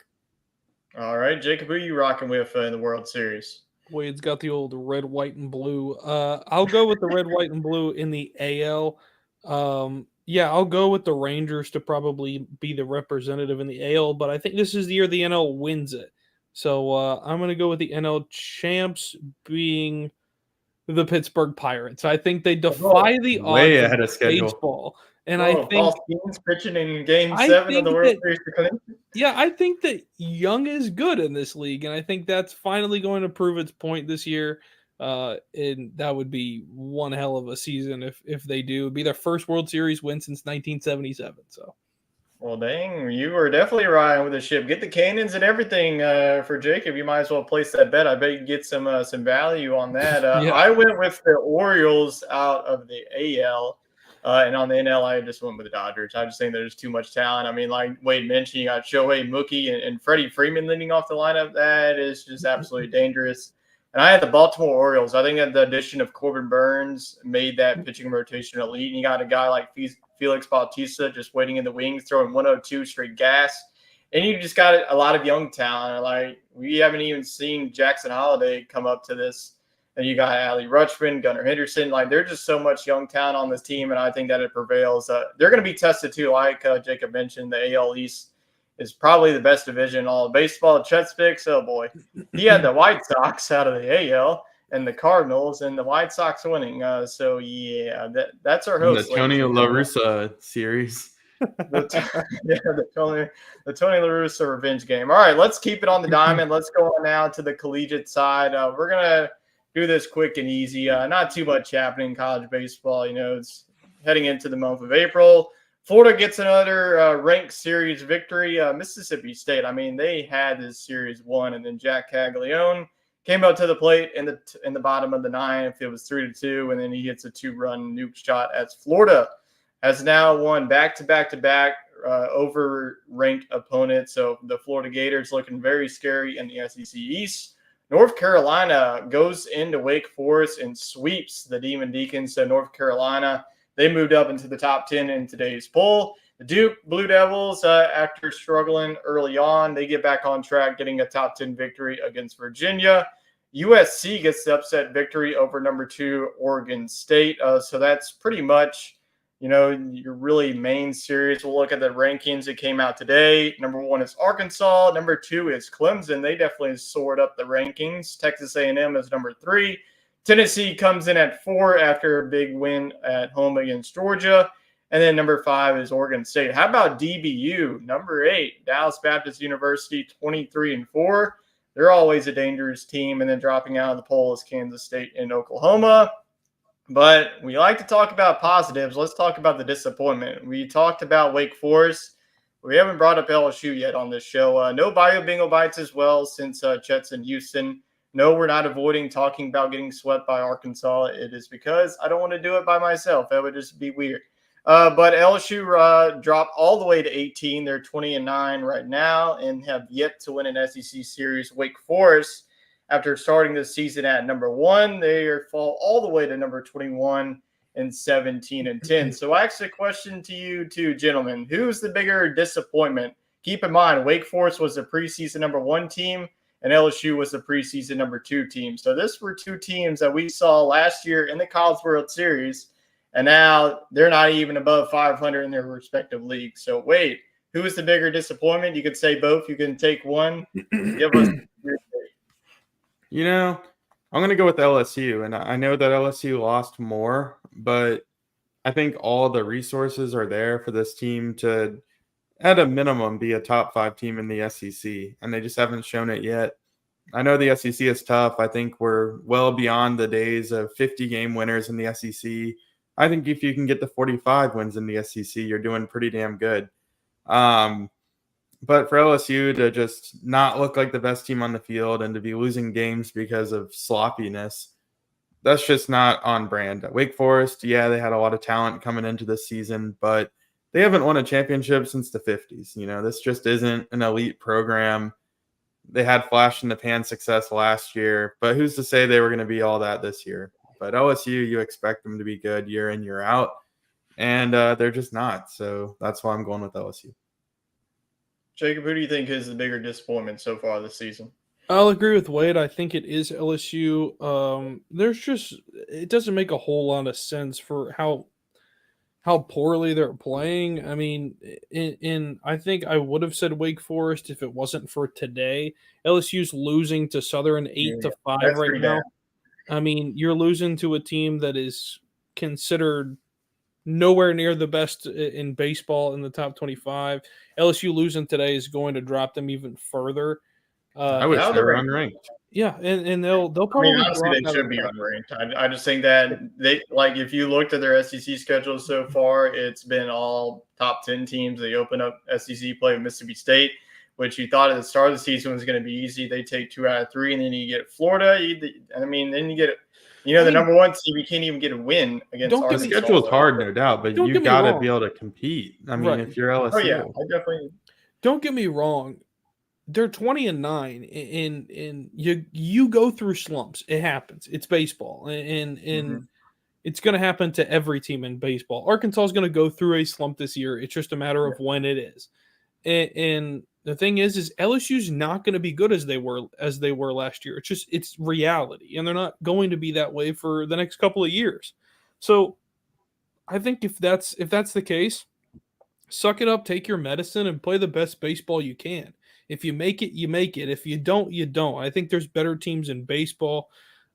Speaker 3: All right, Jacob, who are you rocking with in the World Series?
Speaker 5: Wade's got the old red, white, and blue. I'll go with the red, white, and blue in the AL. I'll go with the Rangers to probably be the representative in the AL, but I think this is the year the NL wins it. So I'm going to go with the NL champs being the Pittsburgh Pirates. I think they defy the odds
Speaker 4: way ahead of schedule.
Speaker 5: Baseball. And I think
Speaker 3: Paul Skeens pitching in Game 7 of the World Series.
Speaker 5: Yeah, I think that Young is good in this league, and I think that's finally going to prove its point this year. And that would be one hell of a season if they do. It'd be their first World Series win since 1977. So,
Speaker 3: well, dang, you were definitely riding with the ship. Get the cannons and everything for Jacob. You might as well place that bet. I bet you get some value on that.
Speaker 5: Yeah.
Speaker 3: I went with the Orioles out of the AL. And on the NL, I just went with the Dodgers. I just think there's too much talent. I mean, like Wade mentioned, you got Shohei, Mookie, and Freddie Freeman leading off the lineup. That is just absolutely dangerous. And I had the Baltimore Orioles. I think that the addition of Corbin Burns made that pitching rotation elite. And you got a guy like Felix Bautista just waiting in the wings, throwing 102 straight gas. And you just got a lot of young talent. Like, we haven't even seen Jackson Holiday come up to this. And you got Ali Rutschman, Gunnar Henderson. Like, there's just so much young talent on this team, and I think that it prevails. They're going to be tested, too. Like Jacob mentioned, the AL East is probably the best division in all of baseball. Chet's picks, oh, boy. He had the White Sox out of the AL and the Cardinals, and the White Sox winning. That's our host.
Speaker 4: The Tony La Russa series.
Speaker 3: the Tony La Russa revenge game. All right, let's keep it on the diamond. Let's go on now to the collegiate side. We're going to do this quick and easy. Not too much happening in college baseball. It's heading into the month of April. Florida gets another ranked series victory. Mississippi State, I mean, they had this series won, and then Jack Caglione came up to the plate in the bottom of the ninth. It was 3-2, and then he hits a 2-run nuke shot as Florida has now won back-to-back over ranked opponents. So the Florida Gators looking very scary in the SEC East. North Carolina goes into Wake Forest and sweeps the Demon Deacons. So North Carolina, they moved up into the top 10 in today's poll. The Duke Blue Devils, after struggling early on, they get back on track, getting a top 10 victory against Virginia. USC gets the upset victory over number 2 Oregon State. So that's pretty much, your really main series. We'll look at the rankings that came out today. Number 1 is Arkansas. Number 2 is Clemson. They definitely soared up the rankings. Texas A&M is number 3. Tennessee comes in at 4 after a big win at home against Georgia. And then number 5 is Oregon State. How about DBU? Number 8, Dallas Baptist University, 23-4. They're always a dangerous team. And then dropping out of the poll is Kansas State and Oklahoma. But we like to talk about positives. Let's talk about the disappointment. We talked about Wake Forest. We haven't brought up LSU yet on this show. No Bio Bingo Bites as well since Chet's in Houston. No, we're not avoiding talking about getting swept by Arkansas. It is because I don't want to do it by myself. That would just be weird. But LSU dropped all the way to 18. They're 20-9 right now and have yet to win an SEC series. Wake Forest, after starting the season at number 1, they fall all the way to number 21 and 17-10. So I ask a question to you two gentlemen. Who's the bigger disappointment? Keep in mind, Wake Forest was the preseason number 1 team and LSU was the preseason number 2 team. So this were 2 teams that we saw last year in the College World Series. And now they're not even above 500 in their respective leagues. So wait, who is the bigger disappointment? You could say both. You can take one. Give us
Speaker 4: I'm going to go with LSU. And I know that LSU lost more, but I think all the resources are there for this team to, at a minimum, be a top 5 team in the SEC. And they just haven't shown it yet. I know the SEC is tough. I think we're well beyond the days of 50-game winners in the SEC. I think if you can get the 45 wins in the SEC, you're doing pretty damn good. But for LSU to just not look like the best team on the field and to be losing games because of sloppiness, that's just not on brand. At Wake Forest, yeah, they had a lot of talent coming into this season, but they haven't won a championship since the 50s. This just isn't an elite program. They had flash in the pan success last year, but who's to say they were going to be all that this year? But LSU, you expect them to be good year in, year out, and they're just not. So that's why I'm going with LSU.
Speaker 3: Jacob, who do you think is the bigger disappointment so far this season?
Speaker 5: I'll agree with Wade. I think it is LSU. It doesn't make a whole lot of sense for how poorly they're playing. I mean, I think I would have said Wake Forest if it wasn't for today. LSU's losing to Southern 8-5 right now. I mean, you're losing to a team that is considered nowhere near the best in baseball in the top 25. LSU losing today is going to drop them even further.
Speaker 4: I wish they were unranked.
Speaker 5: Yeah, and they'll probably.
Speaker 3: Honestly, they should be unranked. I just think that if you looked at their SEC schedule so far, it's been all top 10 teams. They open up SEC play with Mississippi State, which you thought at the start of the season was going to be easy. They take 2 out of 3, and then you get Florida. Then you get, the number 1 team. You can't even get a win against Arkansas.
Speaker 4: The schedule's hard, no doubt, but you got to be able to compete. I mean, if you're LSU.
Speaker 3: Oh, yeah, I definitely.
Speaker 5: Don't get me wrong. They're 20-9, and you go through slumps. It happens. It's baseball, and it's going to happen to every team in baseball. Arkansas is going to go through a slump this year. It's just a matter of when it is. And the thing is LSU's not going to be good as they were last year. It's reality, and they're not going to be that way for the next couple of years. So I think if that's the case, suck it up, take your medicine, and play the best baseball you can. If you make it, you make it. If you don't, you don't. I think there's better teams in baseball.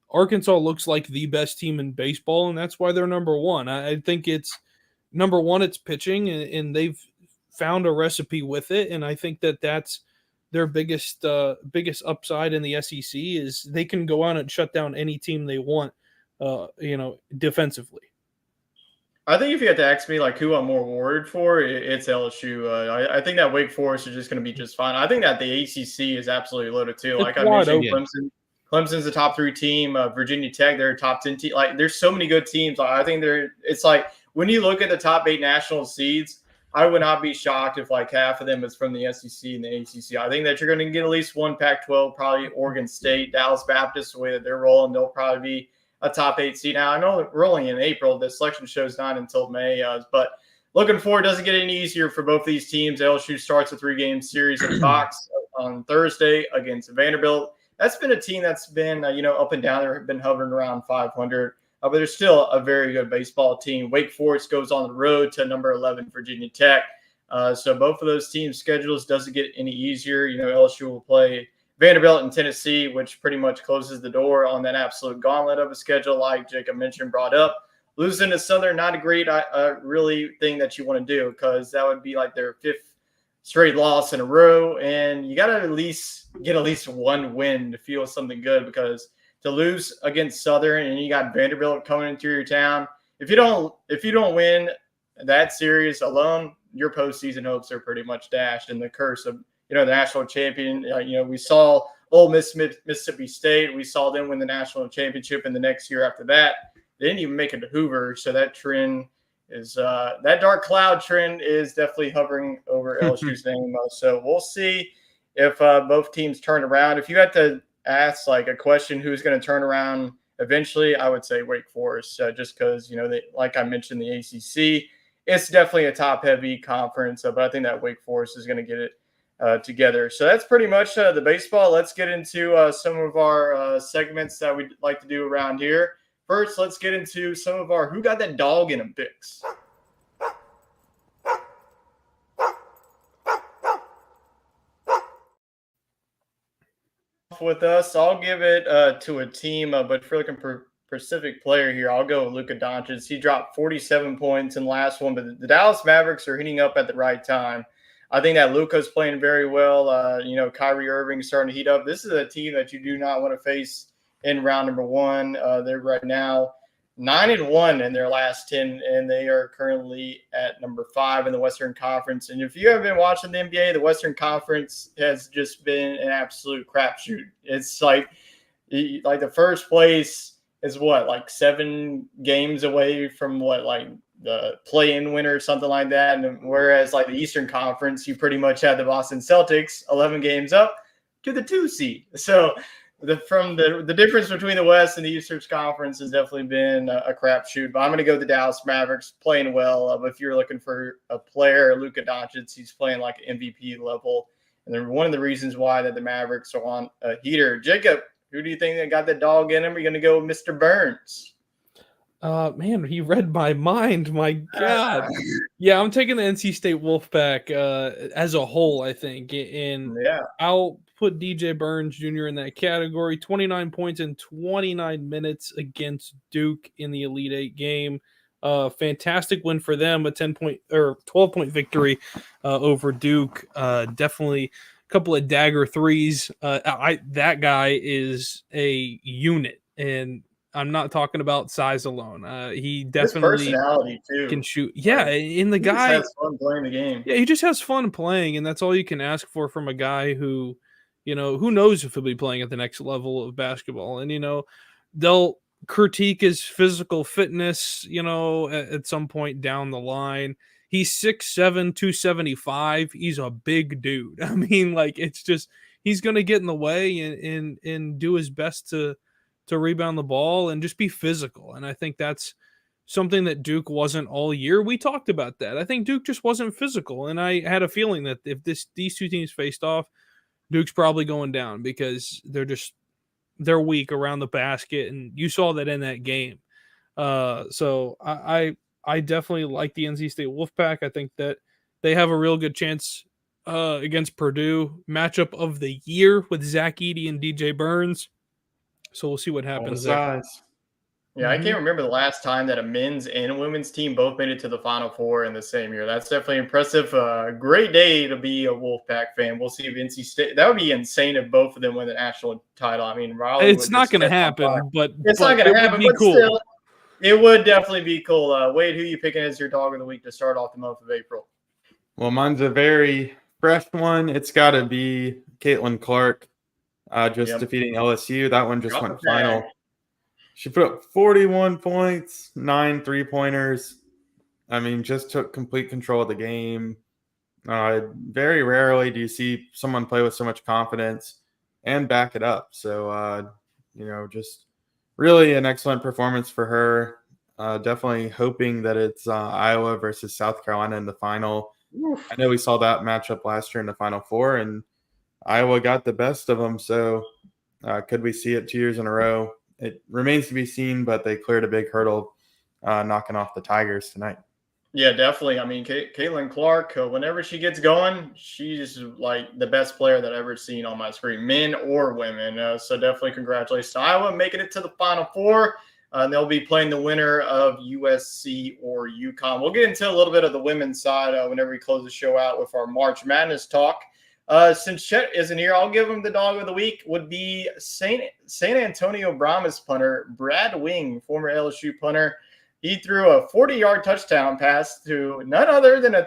Speaker 5: Arkansas looks like the best team in baseball, and that's why they're number 1. I think it's number 1, it's pitching, and they've found a recipe with it, and I think that's their biggest upside in the SEC is they can go out and shut down any team they want, defensively.
Speaker 3: I think if you had to ask me who I'm more worried for, it's LSU. I think that Wake Forest is just going to be just fine. I think that the ACC is absolutely loaded too. Like I mentioned, Clemson's a top 3 team. Virginia Tech, they're a top 10 team. There's so many good teams. I think it's when you look at the top 8 national seeds, I would not be shocked if like half of them is from the SEC and the ACC. I think that you're going to get at least one Pac-12, probably Oregon State, Dallas Baptist, the way that they're rolling. They'll probably be a top 8 seed. Now, I know we're only in April. The selection show's not until May, but looking forward, doesn't get any easier for both these teams. LSU starts a 3-game series at Fox on Thursday against Vanderbilt. That's been a team that's been, up and down. They've been hovering around 500. But they're still a very good baseball team. Wake Forest goes on the road to number 11 Virginia Tech. So both of those teams' schedules doesn't get any easier. LSU will play Vanderbilt and Tennessee, which pretty much closes the door on that absolute gauntlet of a schedule, like Jacob mentioned, brought up. Losing to Southern, not a great really thing that you want to do, because that would be like their 5th straight loss in a row. And you got to at least get at least one win to feel something good, because to lose against Southern and you got Vanderbilt coming into your town, if you don't win that series alone, your postseason hopes are pretty much dashed. And the curse of the national champion, we saw Ole Miss, Mississippi State, we saw them win the national championship, and the next year after that, they didn't even make it to Hoover. So that trend is that dark cloud trend is definitely hovering over LSU's name. So we'll see if both teams turn around. If you had to ask like a question, who's going to turn around eventually, I would say Wake Forest, just because they, like I mentioned, the ACC, it's definitely a top heavy conference, but I think that Wake Forest is going to get it together. So that's pretty much the baseball. Let's get into some of our segments that we'd like to do around here. First, let's get into some of our who got that dog in them picks. With us, I'll give it to a team, but for looking for specific player here, I'll go with Luka Doncic. He dropped 47 points in the last one, but the Dallas Mavericks are heating up at the right time. I think that Luka's playing very well. Kyrie Irving starting to heat up. This is a team that you do not want to face in round number 1. They're right now 9-1 in their last 10, and they are currently at number 5 in the Western Conference. And if you have been watching the NBA, the Western Conference has just been an absolute crapshoot. It's like the first place is like 7 games away from the play-in winner or something like that. And whereas like the Eastern Conference, you pretty much have the Boston Celtics 11 games up to the 2 seed. So the difference between the West and the Eastern Conference has definitely been a crapshoot. But I'm going to go with the Dallas Mavericks, playing well. But if you're looking for a player, Luka Doncic, he's playing like MVP level. And they're one of the reasons why that the Mavericks are on a heater. Jacob, who do you think that got the dog in him? Are you going to go with Mr. Burns?
Speaker 5: Man, he read my mind. My God. Yeah, I'm taking the NC State Wolfpack as a whole, I think. And I'll put DJ Burns Jr. in that category. 29 points in 29 minutes against Duke in the Elite 8 game. Fantastic win for them, a 12-point victory over Duke. Definitely a couple of dagger threes. That guy is a unit, and I'm not talking about size alone. He definitely
Speaker 3: his personality too
Speaker 5: can shoot. Yeah, and the guy
Speaker 3: just has fun playing the game.
Speaker 5: Yeah, he just has fun playing, and that's all you can ask for from a guy who, who knows if he'll be playing at the next level of basketball. And they'll critique his physical fitness, at some point down the line. He's 6'7", 275. He's a big dude. I mean, it's just he's gonna get in the way and do his best to rebound the ball and just be physical. And I think that's something that Duke wasn't all year. We talked about that. I think Duke just wasn't physical. And I had a feeling that if these two teams faced off, Duke's probably going down because they're weak around the basket. And you saw that in that game. So I definitely like the NC State Wolfpack. I think that they have a real good chance against Purdue. Matchup of the year with Zach Edey and DJ Burns. So we'll see what happens there.
Speaker 3: Yeah, I can't remember the last time that a men's and a women's team both made it to the Final Four in the same year. That's definitely impressive. Great day to be a Wolfpack fan. We'll see if NC State – that would be insane if both of them win the national title. I mean, Raleigh
Speaker 5: it's not going to happen, but
Speaker 3: it's not going to happen. But cool. Still, it would definitely be cool. Wade, who are you picking as your dog of the week to start off the month of April?
Speaker 4: Well, mine's a very fresh one. It's got to be Caitlin Clark. Defeating LSU. That one just went final. She put up 41 points, 9 3-pointers. I mean, just took complete control of the game. Very rarely do you see someone play with so much confidence and back it up. So, just really an excellent performance for her. Definitely hoping that it's Iowa versus South Carolina in the final.
Speaker 3: Oof.
Speaker 4: I know we saw that matchup last year in the Final Four, and Iowa got the best of them. So could we see it 2 years in a row? It remains to be seen, but they cleared a big hurdle knocking off the Tigers tonight.
Speaker 3: Yeah, definitely. I mean, Caitlin Clark, whenever she gets going, she's like the best player that I've ever seen on my screen, men or women. So definitely congratulations to Iowa making it to the Final Four. And they'll be playing the winner of USC or UConn. We'll get into a little bit of the women's side whenever we close the show out with our March Madness talk. Since Chet isn't here, I'll give him the dog of the week. Would be San Antonio Brahmas punter Brad Wing, former LSU punter. He threw a 40-yard touchdown pass to none other than a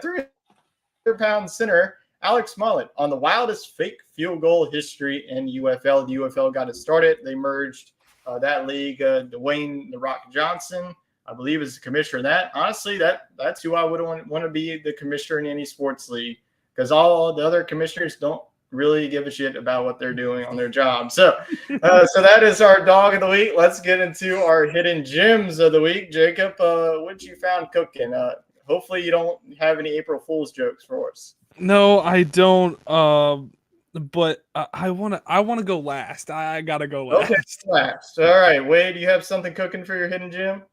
Speaker 3: 300-pound center, Alex Mullet, on the wildest fake field goal history in UFL. The UFL got it started. They merged that league. Dwayne "The Rock" Johnson, I believe, is the commissioner of that. Honestly, that's who I would want to be the commissioner in any sports league, because all the other commissioners don't really give a shit about what they're doing on their job. So that is our dog of the week. Let's get into our hidden gems of the week. Jacob, what you found cooking? Hopefully you don't have any April Fool's jokes for us.
Speaker 5: No, I don't. But I wanna go last. I gotta go last.
Speaker 3: Okay, last. All right, Wade, you have something cooking for your hidden gem?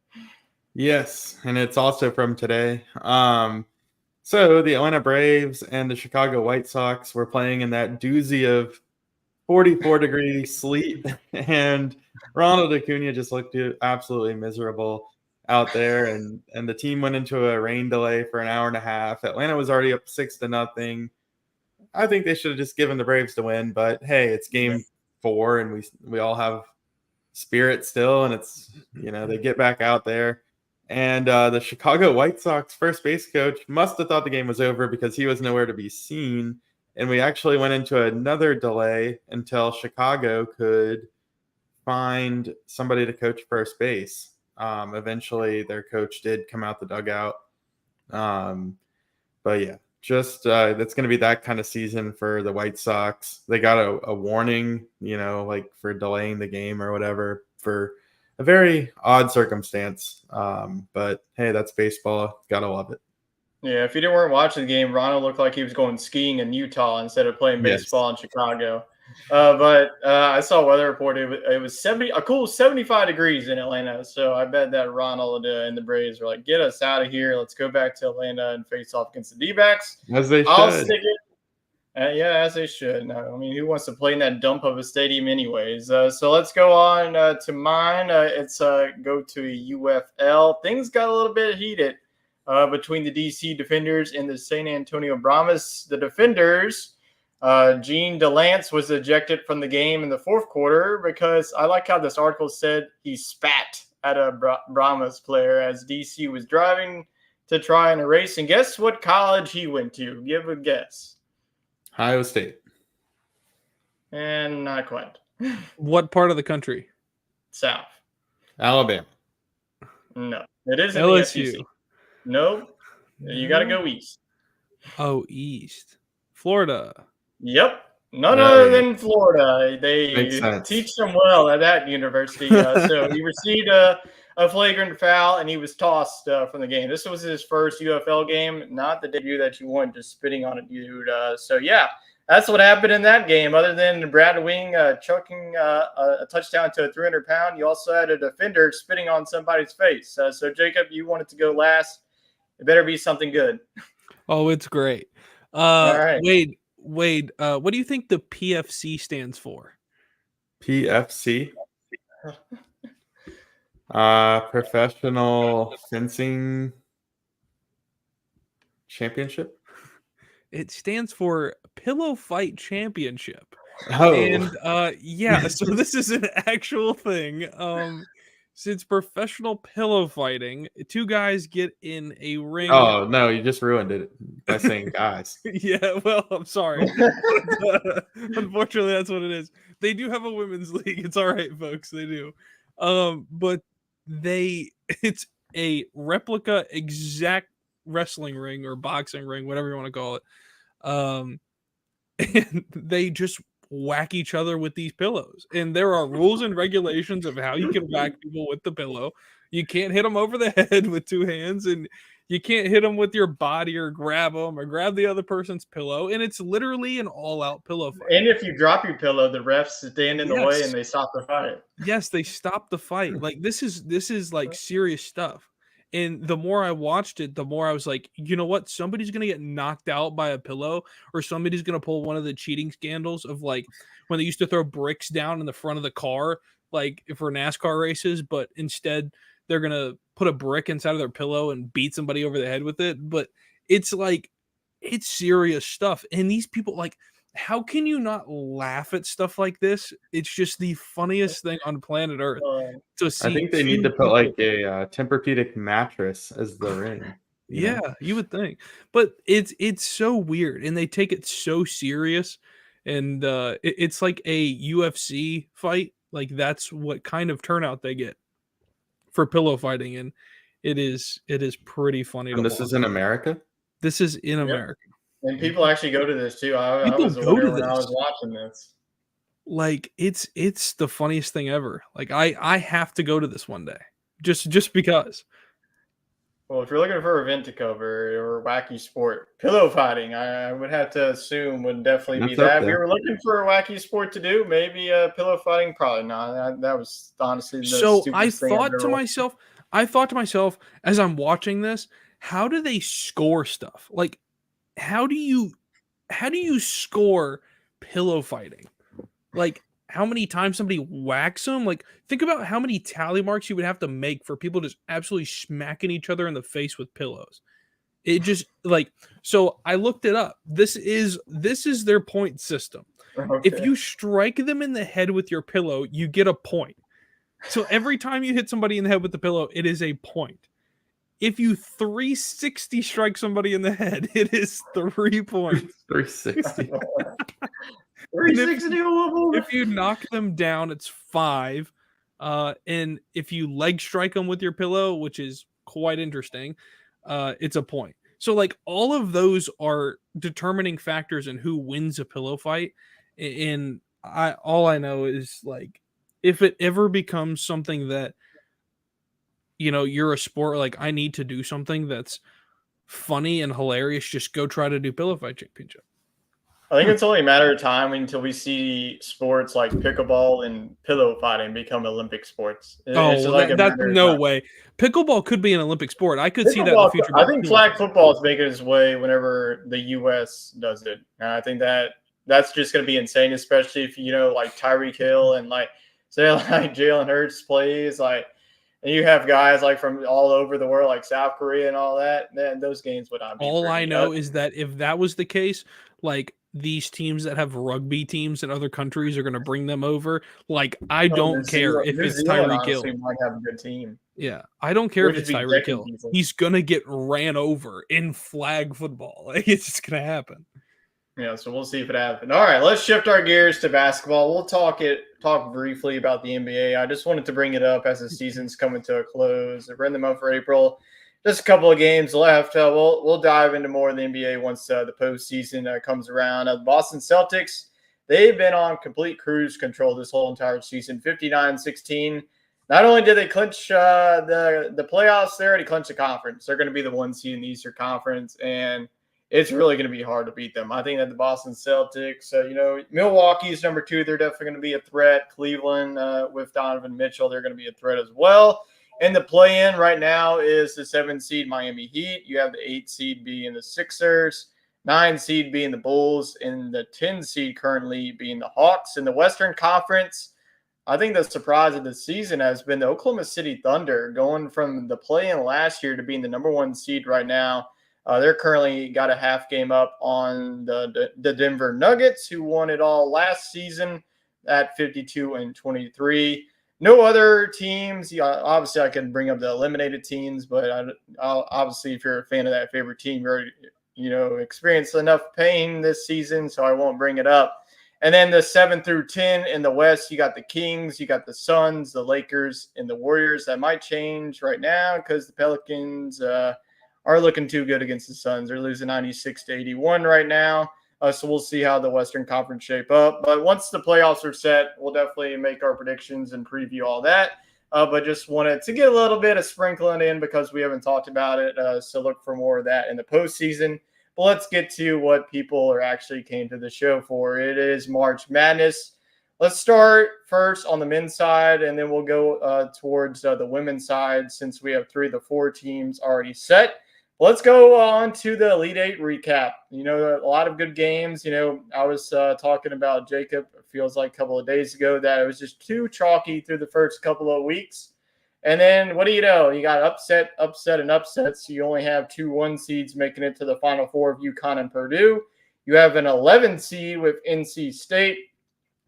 Speaker 4: Yes, and it's also from today. So the Atlanta Braves and the Chicago White Sox were playing in that doozy of 44-degree sleet, and Ronald Acuna just looked absolutely miserable out there, and the team went into a rain delay for an hour and a half. Atlanta was already up 6-0. I think they should have just given the Braves the win, but hey, it's game 4, and we all have spirit still, and it's they get back out there. And the Chicago White Sox first base coach must have thought the game was over because he was nowhere to be seen. And we actually went into another delay until Chicago could find somebody to coach first base. Eventually, their coach did come out the dugout. But yeah, just that's going to be that kind of season for the White Sox. They got a warning, like for delaying the game or whatever for a very odd circumstance. But hey, that's baseball. Gotta love it.
Speaker 3: Yeah, if you weren't watching the game, Ronald looked like he was going skiing in Utah instead of playing baseball in Chicago. But I saw a weather report. It was a cool 75 degrees in Atlanta. So I bet that Ronald and the Braves were like, get us out of here. Let's go back to Atlanta and face off against the D-backs.
Speaker 4: As they should.
Speaker 3: I'll stick it. Yeah, as they should. No, I mean, who wants to play in that dump of a stadium anyways? So let's go on to mine. It's go to UFL. Things got a little bit heated between the DC Defenders and the San Antonio Brahmas. The Defenders, Gene DeLance was ejected from the game in the fourth quarter because I like how this article said he spat at a Brahmas player as DC was driving to try and erase. And guess what college he went to? Give a guess.
Speaker 4: Ohio State.
Speaker 3: And not quite.
Speaker 5: What part of the country?
Speaker 3: South.
Speaker 4: Alabama.
Speaker 3: No. It isn't
Speaker 5: LSU.
Speaker 3: the SEC. No. You got to go east.
Speaker 5: Oh, east. Florida.
Speaker 3: Yep. None other than Florida. They teach them well at that university. So he received a flagrant foul, and he was tossed from the game. This was his first UFL game, not the debut that you want, just spitting on a dude. So, yeah, that's what happened in that game. Other than Brad Wing chucking a touchdown to a 300-pound, you also had a defender spitting on somebody's face. So, Jacob, you wanted to go last. It better be something good.
Speaker 5: Oh, it's great.
Speaker 3: All right.
Speaker 5: Wade, what do you think the PFC stands for?
Speaker 4: PFC? Professional Fencing Championship?
Speaker 5: It stands for Pillow Fight Championship.
Speaker 4: Oh.
Speaker 5: And yeah, so this is an actual thing. Since professional pillow fighting, two guys get in a ring.
Speaker 4: Oh, no, you just ruined it by saying guys.
Speaker 5: Yeah, well, I'm sorry. Unfortunately, that's what it is. They do have a women's league. It's all right, folks. They do. But it's a replica exact wrestling ring or boxing ring, whatever you want to call it. And they just whack each other with these pillows. And there are rules and regulations of how you can whack people with the pillow. You can't hit them over the head with two hands, and you can't hit them with your body or grab them or grab the other person's pillow. And it's literally an all-out pillow fight.
Speaker 3: And if you drop your pillow, the refs stand in the way and they stop the fight.
Speaker 5: Yes, they stop the fight. Like this is like serious stuff. And the more I watched it, the more I was like, you know what? Somebody's gonna get knocked out by a pillow, or somebody's gonna pull one of the cheating scandals of like when they used to throw bricks down in the front of the car, like for NASCAR races, but instead they're gonna put a brick inside of their pillow and beat somebody over the head with it. But it's like it's serious stuff. And these people, like, how can you not laugh at stuff like this? It's just the funniest thing on planet Earth to see.
Speaker 4: I think they need to put like a Tempur-Pedic mattress as the ring.
Speaker 5: Yeah, you would think, but it's so weird, and they take it so serious, and it's like a UFC fight. Like that's what kind of turnout they get for pillow fighting, and it is pretty funny.
Speaker 4: And this is in America.
Speaker 5: This is in America.
Speaker 3: And people actually go to this too. I was wondering when I was watching this.
Speaker 5: Like it's the funniest thing ever. Like I have to go to this one day, just because.
Speaker 3: Well, if you're looking for an event to cover or wacky sport, pillow fighting, I would have to assume would definitely be that. If we were looking for a wacky sport to do, maybe pillow fighting, probably not. That was honestly the
Speaker 5: so I thought to myself as I'm watching this, how do they score stuff? Like, how do you score pillow fighting? Like, how many times somebody whacks them? Like, think about how many tally marks you would have to make for people just absolutely smacking each other in the face with pillows. It just like, so I looked it up. This is their point system. Okay. If you strike them in the head with your pillow, you get a point. So every time you hit somebody in the head with the pillow, it is a point. If you 360 strike somebody in the head, it is 3 points.
Speaker 4: 360.
Speaker 3: 360.
Speaker 5: If you knock them down, it's 5. And if you leg strike them with your pillow, which is quite interesting, it's a point. So like all of those are determining factors in who wins a pillow fight. And all I know is like if it ever becomes something that you're a sport, like I need to do something that's funny and hilarious, just go try to do pillow fight championship.
Speaker 3: I think it's only a matter of time until we see sports like pickleball and pillow fighting become Olympic sports.
Speaker 5: That's no way. Pickleball could be an Olympic sport. I could see that in the future.
Speaker 3: I think flag football is making its way whenever the U.S. does it. And I think that's just going to be insane, especially if, like Tyreek Hill and like, say like Jalen Hurts plays like, and you have guys like from all over the world, like South Korea and all that. Then those games would not be.
Speaker 5: All I know is that if that was the case, like these teams that have rugby teams in other countries are going to bring them over. Like I don't care if it's Tyreek Hill.
Speaker 3: Might have a good team.
Speaker 5: Yeah, I don't care if it's Tyreek Hill. He's going to get ran over in flag football. Like it's just going to happen.
Speaker 3: Yeah, so we'll see if it happens. All right, let's shift our gears to basketball. We'll talk briefly about the NBA. I just wanted to bring it up as the season's coming to a close. We're in the month for April. Just a couple of games left. We'll dive into more of the NBA once the postseason comes around. The Boston Celtics, they've been on complete cruise control this whole entire season, 59-16. Not only did they clinch the playoffs, they already clinched the conference. They're going to be the 1 seed in the Eastern Conference, and it's really going to be hard to beat them. I think that the Boston Celtics, Milwaukee's number 2. They're definitely going to be a threat. Cleveland with Donovan Mitchell, they're going to be a threat as well. And the play-in right now is the 7 seed Miami Heat. You have the 8 seed being the Sixers, 9 seed being the Bulls, and the 10 seed currently being the Hawks. In the Western Conference, I think the surprise of the season has been the Oklahoma City Thunder going from the play-in last year to being the number 1 seed right now. They're currently got a half game up on the Denver Nuggets, who won it all last season at 52-23. No other teams. Obviously, I can bring up the eliminated teams, but obviously, if you're a fan of that favorite team, you're experienced enough pain this season, so I won't bring it up. And then the 7 through 10 in the West, you got the Kings, you got the Suns, the Lakers, and the Warriors. That might change right now because the Pelicans are looking too good against the Suns. They're losing 96-81 right now. So we'll see how the Western Conference shape up. But once the playoffs are set, we'll definitely make our predictions and preview all that. But just wanted to get a little bit of sprinkling in because we haven't talked about it. So look for more of that in the postseason. But let's get to what people are actually came to the show for. It is March Madness. Let's start first on the men's side, and then we'll go towards the women's side since we have 3 of the 4 teams already set. Let's go on to the Elite Eight recap. A lot of good games. I was talking about Jacob, it feels like a couple of days ago, that it was just too chalky through the first couple of weeks. And then what do you know? You got upset, and upset. So you only have 2 1 seeds making it to the Final Four of UConn and Purdue. You have an 11 seed with NC State.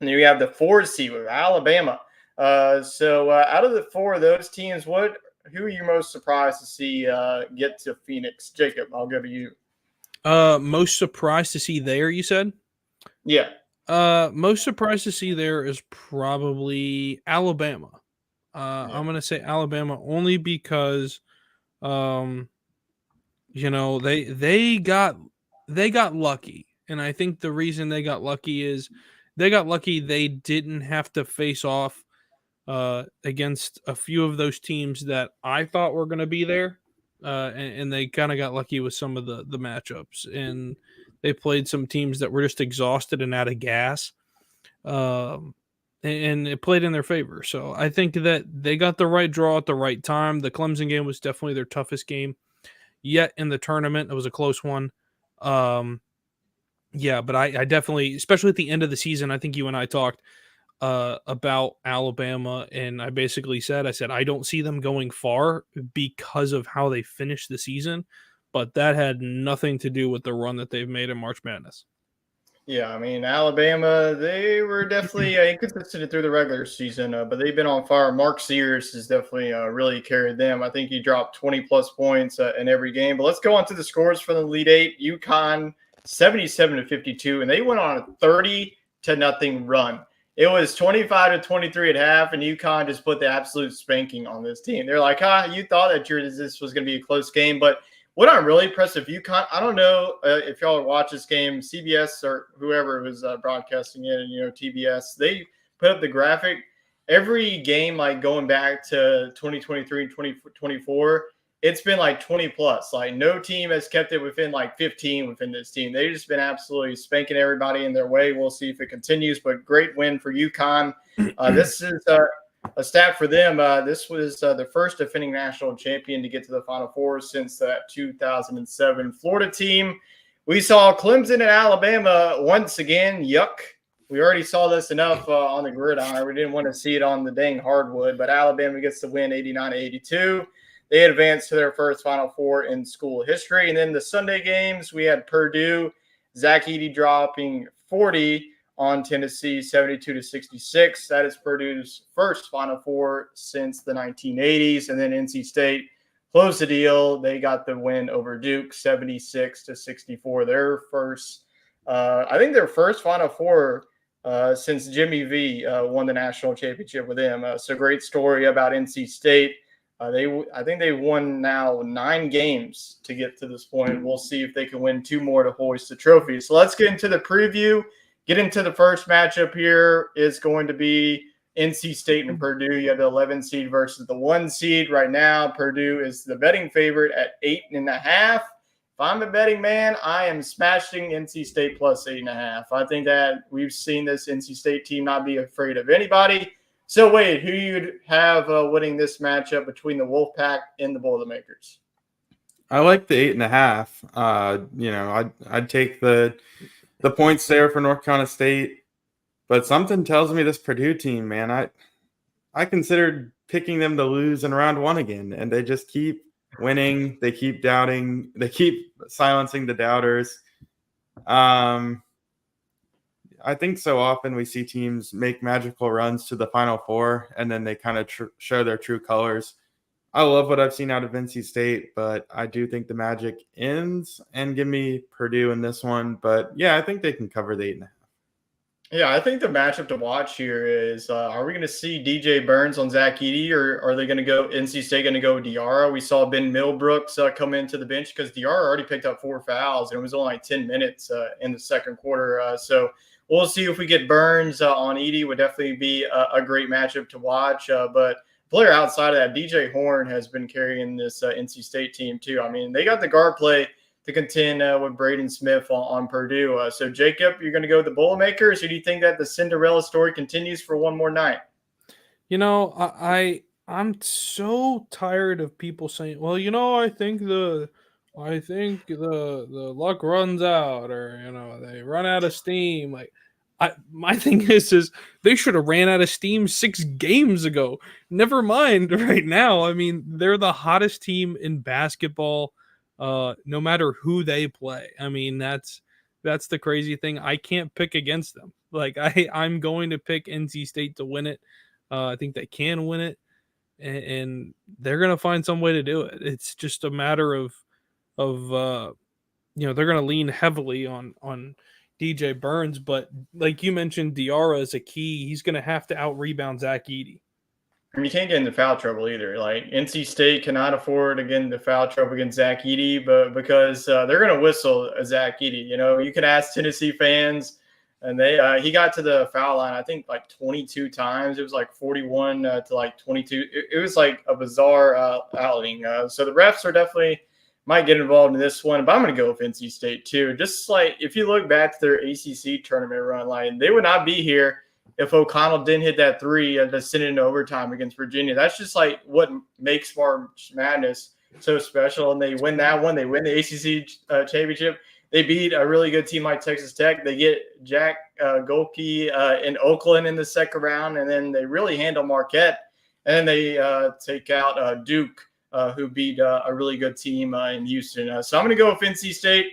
Speaker 3: And then you have the 4 seed with Alabama. So out of the 4 of those teams, who are you most surprised to see get to Phoenix? Jacob, I'll go to you.
Speaker 5: Most surprised to see there, you said?
Speaker 3: Yeah.
Speaker 5: Most surprised to see there is probably Alabama. I'm going to say Alabama only because, they got lucky. And I think the reason they got lucky is they didn't have to face off against a few of those teams that I thought were going to be there. And they kind of got lucky with some of the matchups. And they played some teams that were just exhausted and out of gas. And it played in their favor. So I think that they got the right draw at the right time. The Clemson game was definitely their toughest game yet in the tournament. It was a close one. Yeah, but I definitely, especially at the end of the season, I think you and I talked about Alabama, and I basically said, I don't see them going far because of how they finished the season, but that had nothing to do with the run that they've made in March Madness.
Speaker 3: Yeah, I mean, Alabama, they were definitely inconsistent through the regular season, but they've been on fire. Mark Sears has definitely really carried them. I think he dropped 20-plus points in every game. But let's go on to the scores for the Elite Eight. UConn, 77-52, and they went on a 30-0 run. It was 25-23 at half, and UConn just put the absolute spanking on this team. They're like, you thought that this was going to be a close game, but what I'm really impressed with UConn, I don't know if y'all watch this game, CBS or whoever was broadcasting it, and TBS, they put up the graphic. Every game, like going back to 2023 and 2024, it's been like 20 plus. Like no team has kept it within like 15 within this team. They've just been absolutely spanking everybody in their way. We'll see if it continues, but great win for UConn. This is a stat for them. This was the first defending national champion to get to the Final Four since that 2007 Florida team. We saw Clemson and Alabama once again. Yuck. We already saw this enough on the gridiron. We didn't want to see it on the dang hardwood, but Alabama gets the win 89-82. They advanced to their first Final Four in school history. And then the Sunday games, we had Purdue, Zach Edey dropping 40 on Tennessee, 72-66. That is Purdue's first Final Four since the 1980s. And then NC State closed the deal. They got the win over Duke, 76-64. Their first, their first Final Four since Jimmy V won the national championship with them. So great story about NC State. I think they've won now 9 games to get to this point. We'll see if they can win 2 more to hoist the trophy. So let's get into the preview. Get into the first matchup here is going to be NC State and Purdue. You have the 11 seed versus the 1 seed. Right now, Purdue is the betting favorite at 8.5. If I'm a betting man, I am smashing NC State plus 8.5. I think that we've seen this NC State team not be afraid of anybody. So, Wade, who you'd have winning this matchup between the Wolfpack and the Boilermakers?
Speaker 4: I like the 8.5. I'd take the points there for North Carolina State, but something tells me this Purdue team, man, I considered picking them to lose in round 1 again, and they just keep winning. They keep doubting. They keep silencing the doubters. I think so often we see teams make magical runs to the Final Four, and then they kind of show their true colors. I love what I've seen out of NC State, but I do think the magic ends and give me Purdue in this one. But, yeah, I think they can cover the 8.5.
Speaker 3: Yeah, I think the matchup to watch here is are we going to see DJ Burns on Zach Edey, or are they going to go NC State going to go Diarra? We saw Ben Millbrooks come into the bench because Diarra already picked up 4 fouls and it was only like 10 minutes in the second quarter. So we'll see if we get Burns on Edey. Would definitely be a great matchup to watch. But player outside of that, DJ Horn has been carrying this NC State team too. I mean, they got the guard play to contend with Braden Smith on Purdue. So, Jacob, you're going to go with the Boilermakers, or do you think that the Cinderella story continues for one more night?
Speaker 5: You know, I'm so tired of people saying, "Well, you know, I think the luck runs out, or you know, they run out of steam." Like, my thing is they should have ran out of steam 6 games ago. Never mind right now. I mean, they're the hottest team in basketball. No matter who they play. I mean, that's the crazy thing. I can't pick against them. Like I'm going to pick NC State to win it. I think they can win it, and they're going to find some way to do it. It's just a matter of you know, they're going to lean heavily on DJ Burns, but like you mentioned, Diarra is a key. He's going to have to out rebound Zach Edey.
Speaker 3: And you can't get into foul trouble either. Like NC State cannot afford to get into foul trouble against Zach Edey, but because they're going to whistle Zach Edey. You know, you can ask Tennessee fans, and he got to the foul line I think like 22 times. It was like 41 to like 22. It was like a bizarre outing. So the refs are definitely might get involved in this one, but I'm going to go with NC State too. Just like if you look back to their ACC tournament run, like they would not be here if O'Connell didn't hit that three to send it in overtime against Virginia. That's just like what makes March Madness so special. And they win that one. They win the ACC championship. They beat a really good team like Texas Tech. They get Jack Golke in Oakland in the second round, and then they really handle Marquette. And then they take out Duke, who beat a really good team in Houston. So I'm going to go with NC State.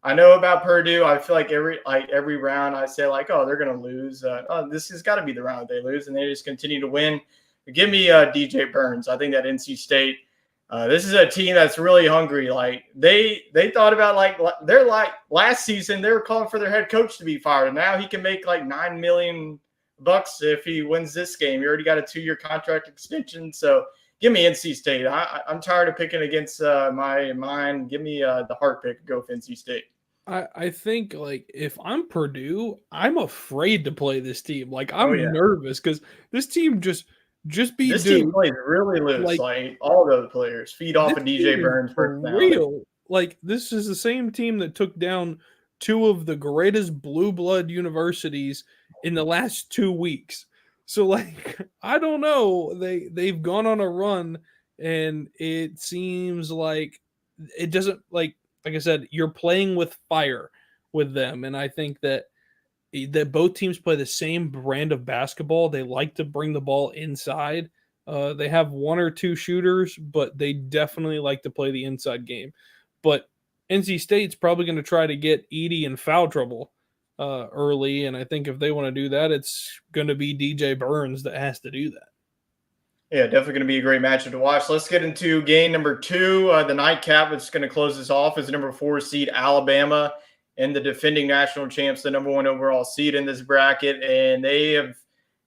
Speaker 3: I know about Purdue. I feel like every round I say like, oh, they're going to lose. This has got to be the round they lose, and they just continue to win. Give me DJ Burns. I think that NC State. This is a team that's really hungry. Like they thought about they're like last season they were calling for their head coach to be fired, and now he can make like $9 million if he wins this game. He already got a 2-year contract extension. So give me NC State. I'm tired of picking against my mind. Give me the heart pick. Go with NC State.
Speaker 5: I think like if I'm Purdue, I'm afraid to play this team. Like I'm nervous because this team just beat
Speaker 3: this
Speaker 5: Duke.
Speaker 3: Team plays really loose. Like all the players feed off of DJ Burns for
Speaker 5: real. Like this is the same team that took down 2 of the greatest blue blood universities in the last 2 weeks. So like I don't know. They've gone on a run, and it seems like it doesn't like I said, you're playing with fire with them. And I think that both teams play the same brand of basketball. They like to bring the ball inside. They have 1 or 2 shooters, but they definitely like to play the inside game. But NC State's probably going to try to get Edey in foul trouble early. And I think if they want to do that, it's going to be DJ Burns that has to do that.
Speaker 3: Yeah, definitely going to be a great matchup to watch. Let's get into game number 2. The nightcap that's going to close this off is number 4 seed Alabama, and the defending national champs, the number 1 overall seed in this bracket. And they have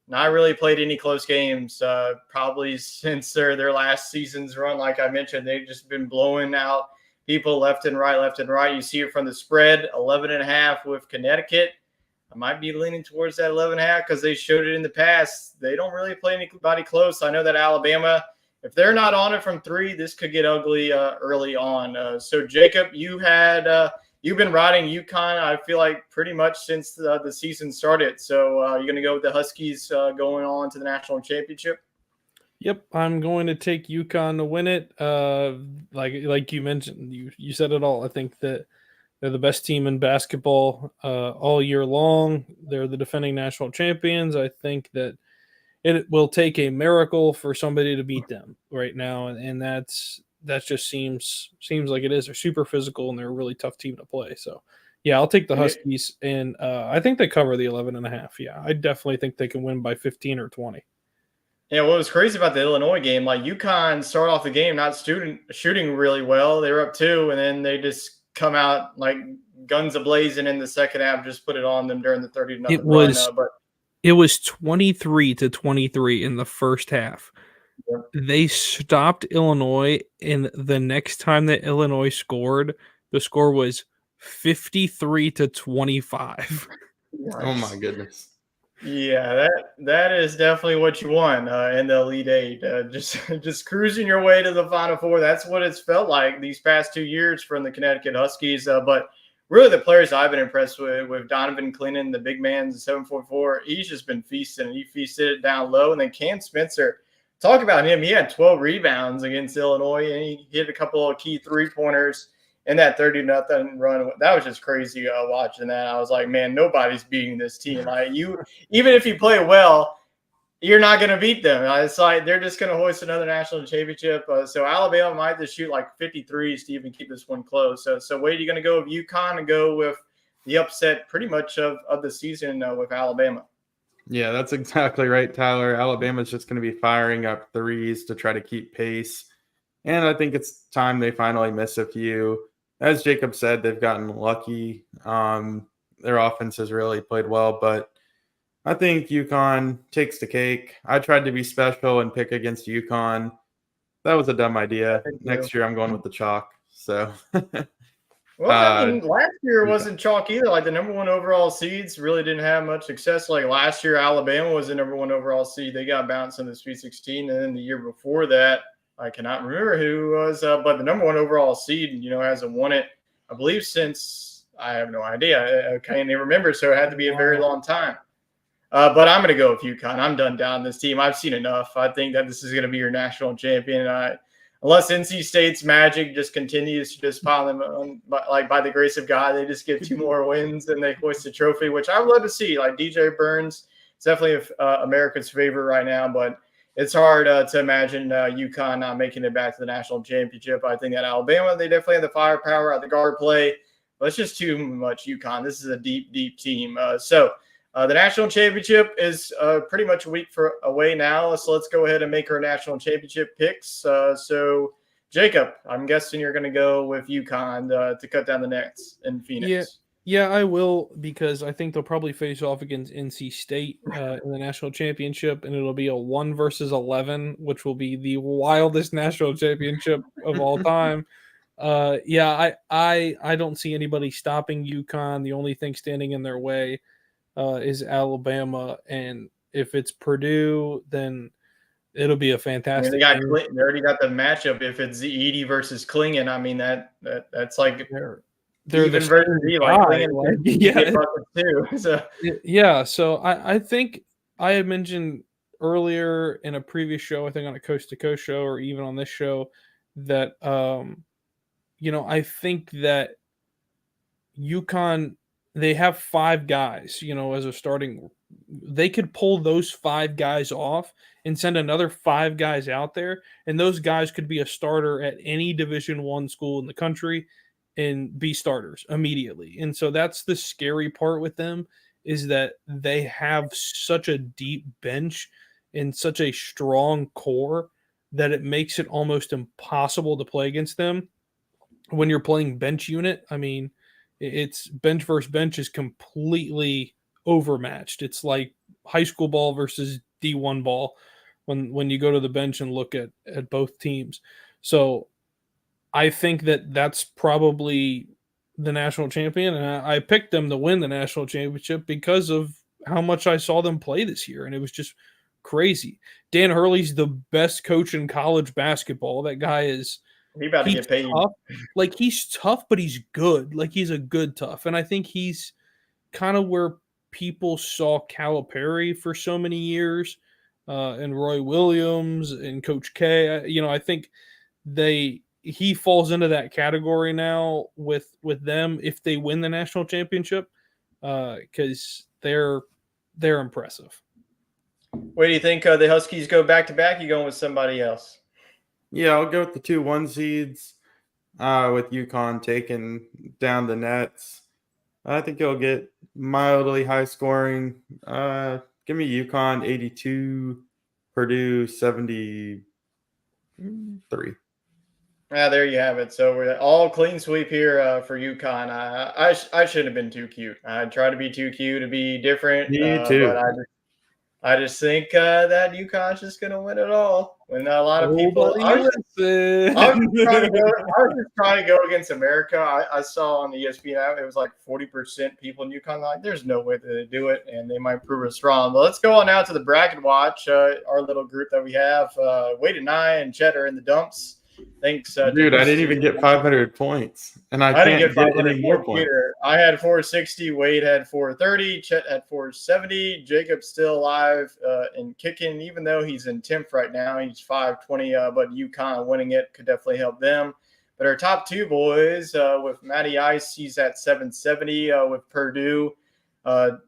Speaker 3: not really played any close games probably since their last season's run. Like I mentioned, they've just been blowing out people left and right. You see it from the spread, 11.5 with Connecticut. I might be leaning towards that 11.5 because they showed it in the past. They don't really play anybody close. I know that Alabama, if they're not on it from 3, this could get ugly early on. So, Jacob, you've been riding UConn, I feel like, pretty much since the season started. So, you're going to go with the Huskies going on to the national championship?
Speaker 5: Yep, I'm going to take UConn to win it. Like you mentioned, you said it all. I think that they're the best team in basketball all year long. They're the defending national champions. I think that it will take a miracle for somebody to beat them right now, and that just seems like it is. They're super physical, and they're a really tough team to play. So, yeah, I'll take the Huskies, and I think they cover the 11.5. Yeah, I definitely think they can win by 15 or 20.
Speaker 3: Yeah, what was crazy about the Illinois game, like UConn started off the game not shooting really well. They were up 2, and then they just come out like guns ablazing in the second half, just put it on them during the 30-0
Speaker 5: It
Speaker 3: run.
Speaker 5: was
Speaker 3: But
Speaker 5: it was 23-23 in the first half.
Speaker 3: Yep.
Speaker 5: They stopped Illinois, and the next time that Illinois scored, the score was 53-25.
Speaker 4: Oh my goodness.
Speaker 3: Yeah, that is definitely what you want in the Elite Eight. Just cruising your way to the Final Four. That's what it's felt like these past 2 years from the Connecticut Huskies. But really, the players I've been impressed with Donovan Clinton, the big man, the 7'4", he's just been feasting. He feasted it down low, and then Cam Spencer. Talk about him. He had 12 rebounds against Illinois, and he hit a couple of key three-pointers in that 30-0 run. That was just crazy watching that. I was like, man, nobody's beating this team. Like, even if you play well, you're not going to beat them. It's like they're just going to hoist another national championship. So Alabama might just shoot like 53s to even keep this one close. So where are you going to go with UConn and go with the upset pretty much of the season with Alabama?
Speaker 4: Yeah, that's exactly right, Tyler. Alabama's just going to be firing up threes to try to keep pace. And I think it's time they finally miss a few. As Jacob said, they've gotten lucky. Their offense has really played well, but I think UConn takes the cake. I tried to be special and pick against UConn. That was a dumb idea. Next year, I'm going with the chalk. So,
Speaker 3: well, I mean, last year wasn't chalk either. Like the number 1 overall seeds really didn't have much success. Like last year, Alabama was the number 1 overall seed. They got bounced in the Sweet 16, and then the year before that, I cannot remember who was, but the number 1 overall seed, hasn't won it, I believe, since I have no idea. I can't even remember, so it had to be a very long time. But I'm going to go with UConn. I'm done down this team. I've seen enough. I think that this is going to be your national champion. Unless NC State's magic just continues to just pile them on, by the grace of God, they just get 2 more wins and they hoist the trophy, which I would love to see. Like DJ Burns, it's definitely America's favorite right now, but it's hard to imagine UConn not making it back to the national championship. I think that Alabama, they definitely have the firepower at the guard play, but it's just too much UConn. This is a deep, deep team. So the national championship is pretty much a week away now. So let's go ahead and make our national championship picks. So, Jacob, I'm guessing you're going to go with UConn to cut down the nets in Phoenix.
Speaker 5: Yeah, I will, because I think they'll probably face off against NC State in the national championship, and it'll be a 1 versus 11, which will be the wildest national championship of all time. I don't see anybody stopping UConn. The only thing standing in their way is Alabama, and if it's Purdue, then it'll be a fantastic.
Speaker 3: They already got the matchup. If it's Edie versus Klingen, I mean that's like.
Speaker 5: They're
Speaker 3: even
Speaker 5: the
Speaker 3: versus D,
Speaker 5: So I think I had mentioned earlier in a previous show, I think on a Coast to Coast show or even on this show, that I think that UConn, they have 5 guys, as a starting. They could pull those 5 guys off and send another 5 guys out there, and those guys could be a starter at any Division I school in the country and be starters immediately. And so that's the scary part with them, is that they have such a deep bench and such a strong core that it makes it almost impossible to play against them when you're playing bench unit. I mean, it's bench versus bench is completely overmatched. It's like high school ball versus D1 ball when you go to the bench and look at both teams. So I think that that's probably the national champion, and I picked them to win the national championship because of how much I saw them play this year, and it was just crazy. Dan Hurley's the best coach in college basketball. That guy is
Speaker 3: he's about to get paid.
Speaker 5: Tough. Like, he's tough, but he's good. Like, he's a good tough, and I think he's kind of where people saw Calipari for so many years, and Roy Williams and Coach K. I think he falls into that category now with them if they win the national championship, because they're impressive.
Speaker 3: Where do you think the Huskies go back to back? You going with somebody else?
Speaker 4: Yeah, I'll go with the 2 1 seeds with UConn taking down the nets. I think it'll get mildly high scoring. Give me UConn 82, Purdue 73.
Speaker 3: Yeah, there you have it. So we're all clean sweep here for UConn. I shouldn't have been too cute. I tried to be too cute to be different,
Speaker 4: Me
Speaker 3: but
Speaker 4: too.
Speaker 3: I just think that UConn's just going to win it all. When a lot of people,
Speaker 5: Nobody listen.
Speaker 3: I was just trying to go against America. I saw on the ESPN app it was like 40% people in UConn. Like, there's no way that they do it, and they might prove us wrong. But let's go on now to the bracket watch. Our little group that we have. Wade and I and Chet are in the dumps. Thanks,
Speaker 4: Dude, I didn't even get 500 points, and I
Speaker 3: didn't
Speaker 4: can't
Speaker 3: get
Speaker 4: get
Speaker 3: 500
Speaker 4: any more points.
Speaker 3: either. I had 460. Wade had 430. Chet had 470. Jacob's still alive and kicking, even though he's in 10th right now. He's 520, but UConn winning it could definitely help them. But our top two boys, with Matty Ice, he's at 770 with Purdue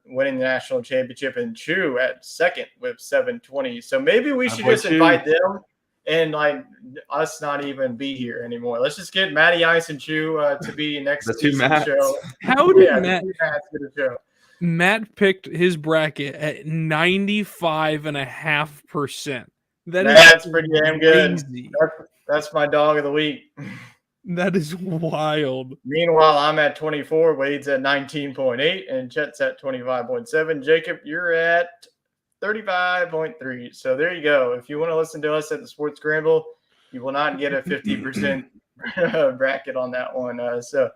Speaker 3: winning the national championship, and Chu at second with 720. So maybe we should just invite them and like us not even be here anymore. Let's just get Matty Ice and Chu to be next
Speaker 4: The two
Speaker 3: season show.
Speaker 5: How did
Speaker 3: Matt
Speaker 5: picked his bracket at 95.5%?
Speaker 3: That's pretty damn good. That's my dog of the week.
Speaker 5: That is wild.
Speaker 3: Meanwhile, I'm at 24. Wade's at 19.8, and Chet's at 25.7. Jacob, you're at 35.3. So there you go. If you want to listen to us at the Sports Scramble, you will not get a 50% bracket on that one. So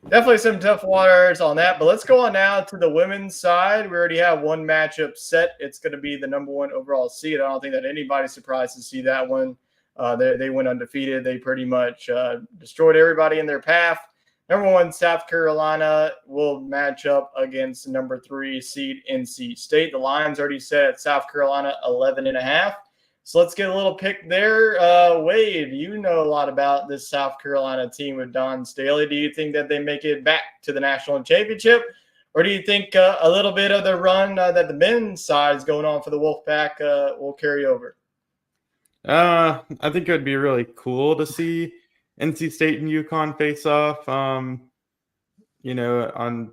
Speaker 3: definitely some tough waters on that. But let's go on now to the women's side. We already have one matchup set. It's going to be the number one overall seed. I don't think that anybody's surprised to see that one. They went undefeated. They pretty much destroyed everybody in their path. Number one, South Carolina will match up against number 3 seed NC State. The line's already set at South Carolina 11.5. So let's get a little pick there. Wade, you know a lot about this South Carolina team with Don Staley. Do you think that they make it back to the national championship? Or do you think a little bit of the run that the men's side is going on for the Wolfpack will carry over?
Speaker 4: I think it would be really cool to see NC State and UConn face off, on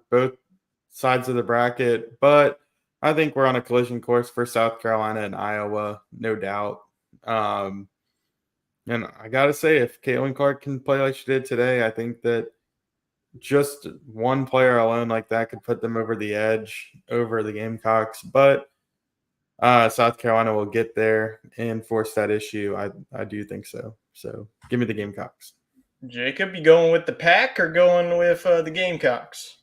Speaker 4: both sides of the bracket. But I think we're on a collision course for South Carolina and Iowa, no doubt. And I got to say, if Caitlin Clark can play like she did today, I think that just one player alone like that could put them over the edge, over the Gamecocks. But South Carolina will get there and force that issue. I do think so. So give me the Gamecocks.
Speaker 3: Jacob, you going with the Pack or going with the Gamecocks?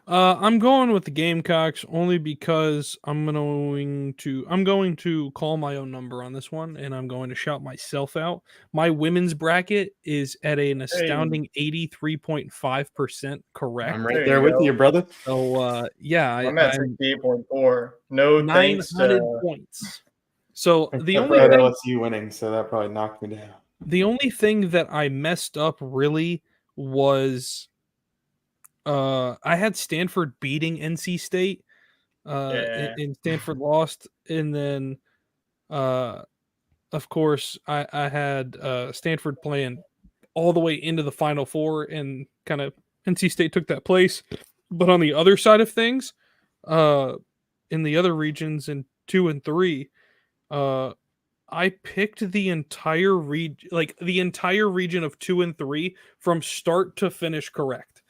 Speaker 5: I'm going with the Gamecocks only because I'm going to call my own number on this one, and I'm going to shout myself out. My women's bracket is at an astounding 83.5% correct.
Speaker 4: I'm right there with you, brother.
Speaker 5: So yeah,
Speaker 3: I'm at 68.4. No
Speaker 5: 900 points. So the only
Speaker 4: thing, LSU winning, so that probably knocked me down.
Speaker 5: The only thing that I messed up really was I had Stanford beating NC State, and Stanford lost, and then of course I had Stanford playing all the way into the Final Four, and kind of NC State took that place. But on the other side of things, in the other regions in 2 and 3, I picked the entire region of 2 and 3 from start to finish correct.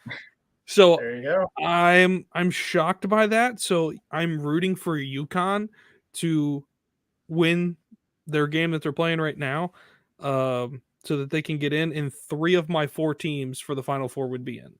Speaker 5: So
Speaker 3: there you go.
Speaker 5: I'm shocked by that. So I'm rooting for UConn to win their game that they're playing right now, so that they can get in. And 3 of my 4 teams for the Final Four would be in.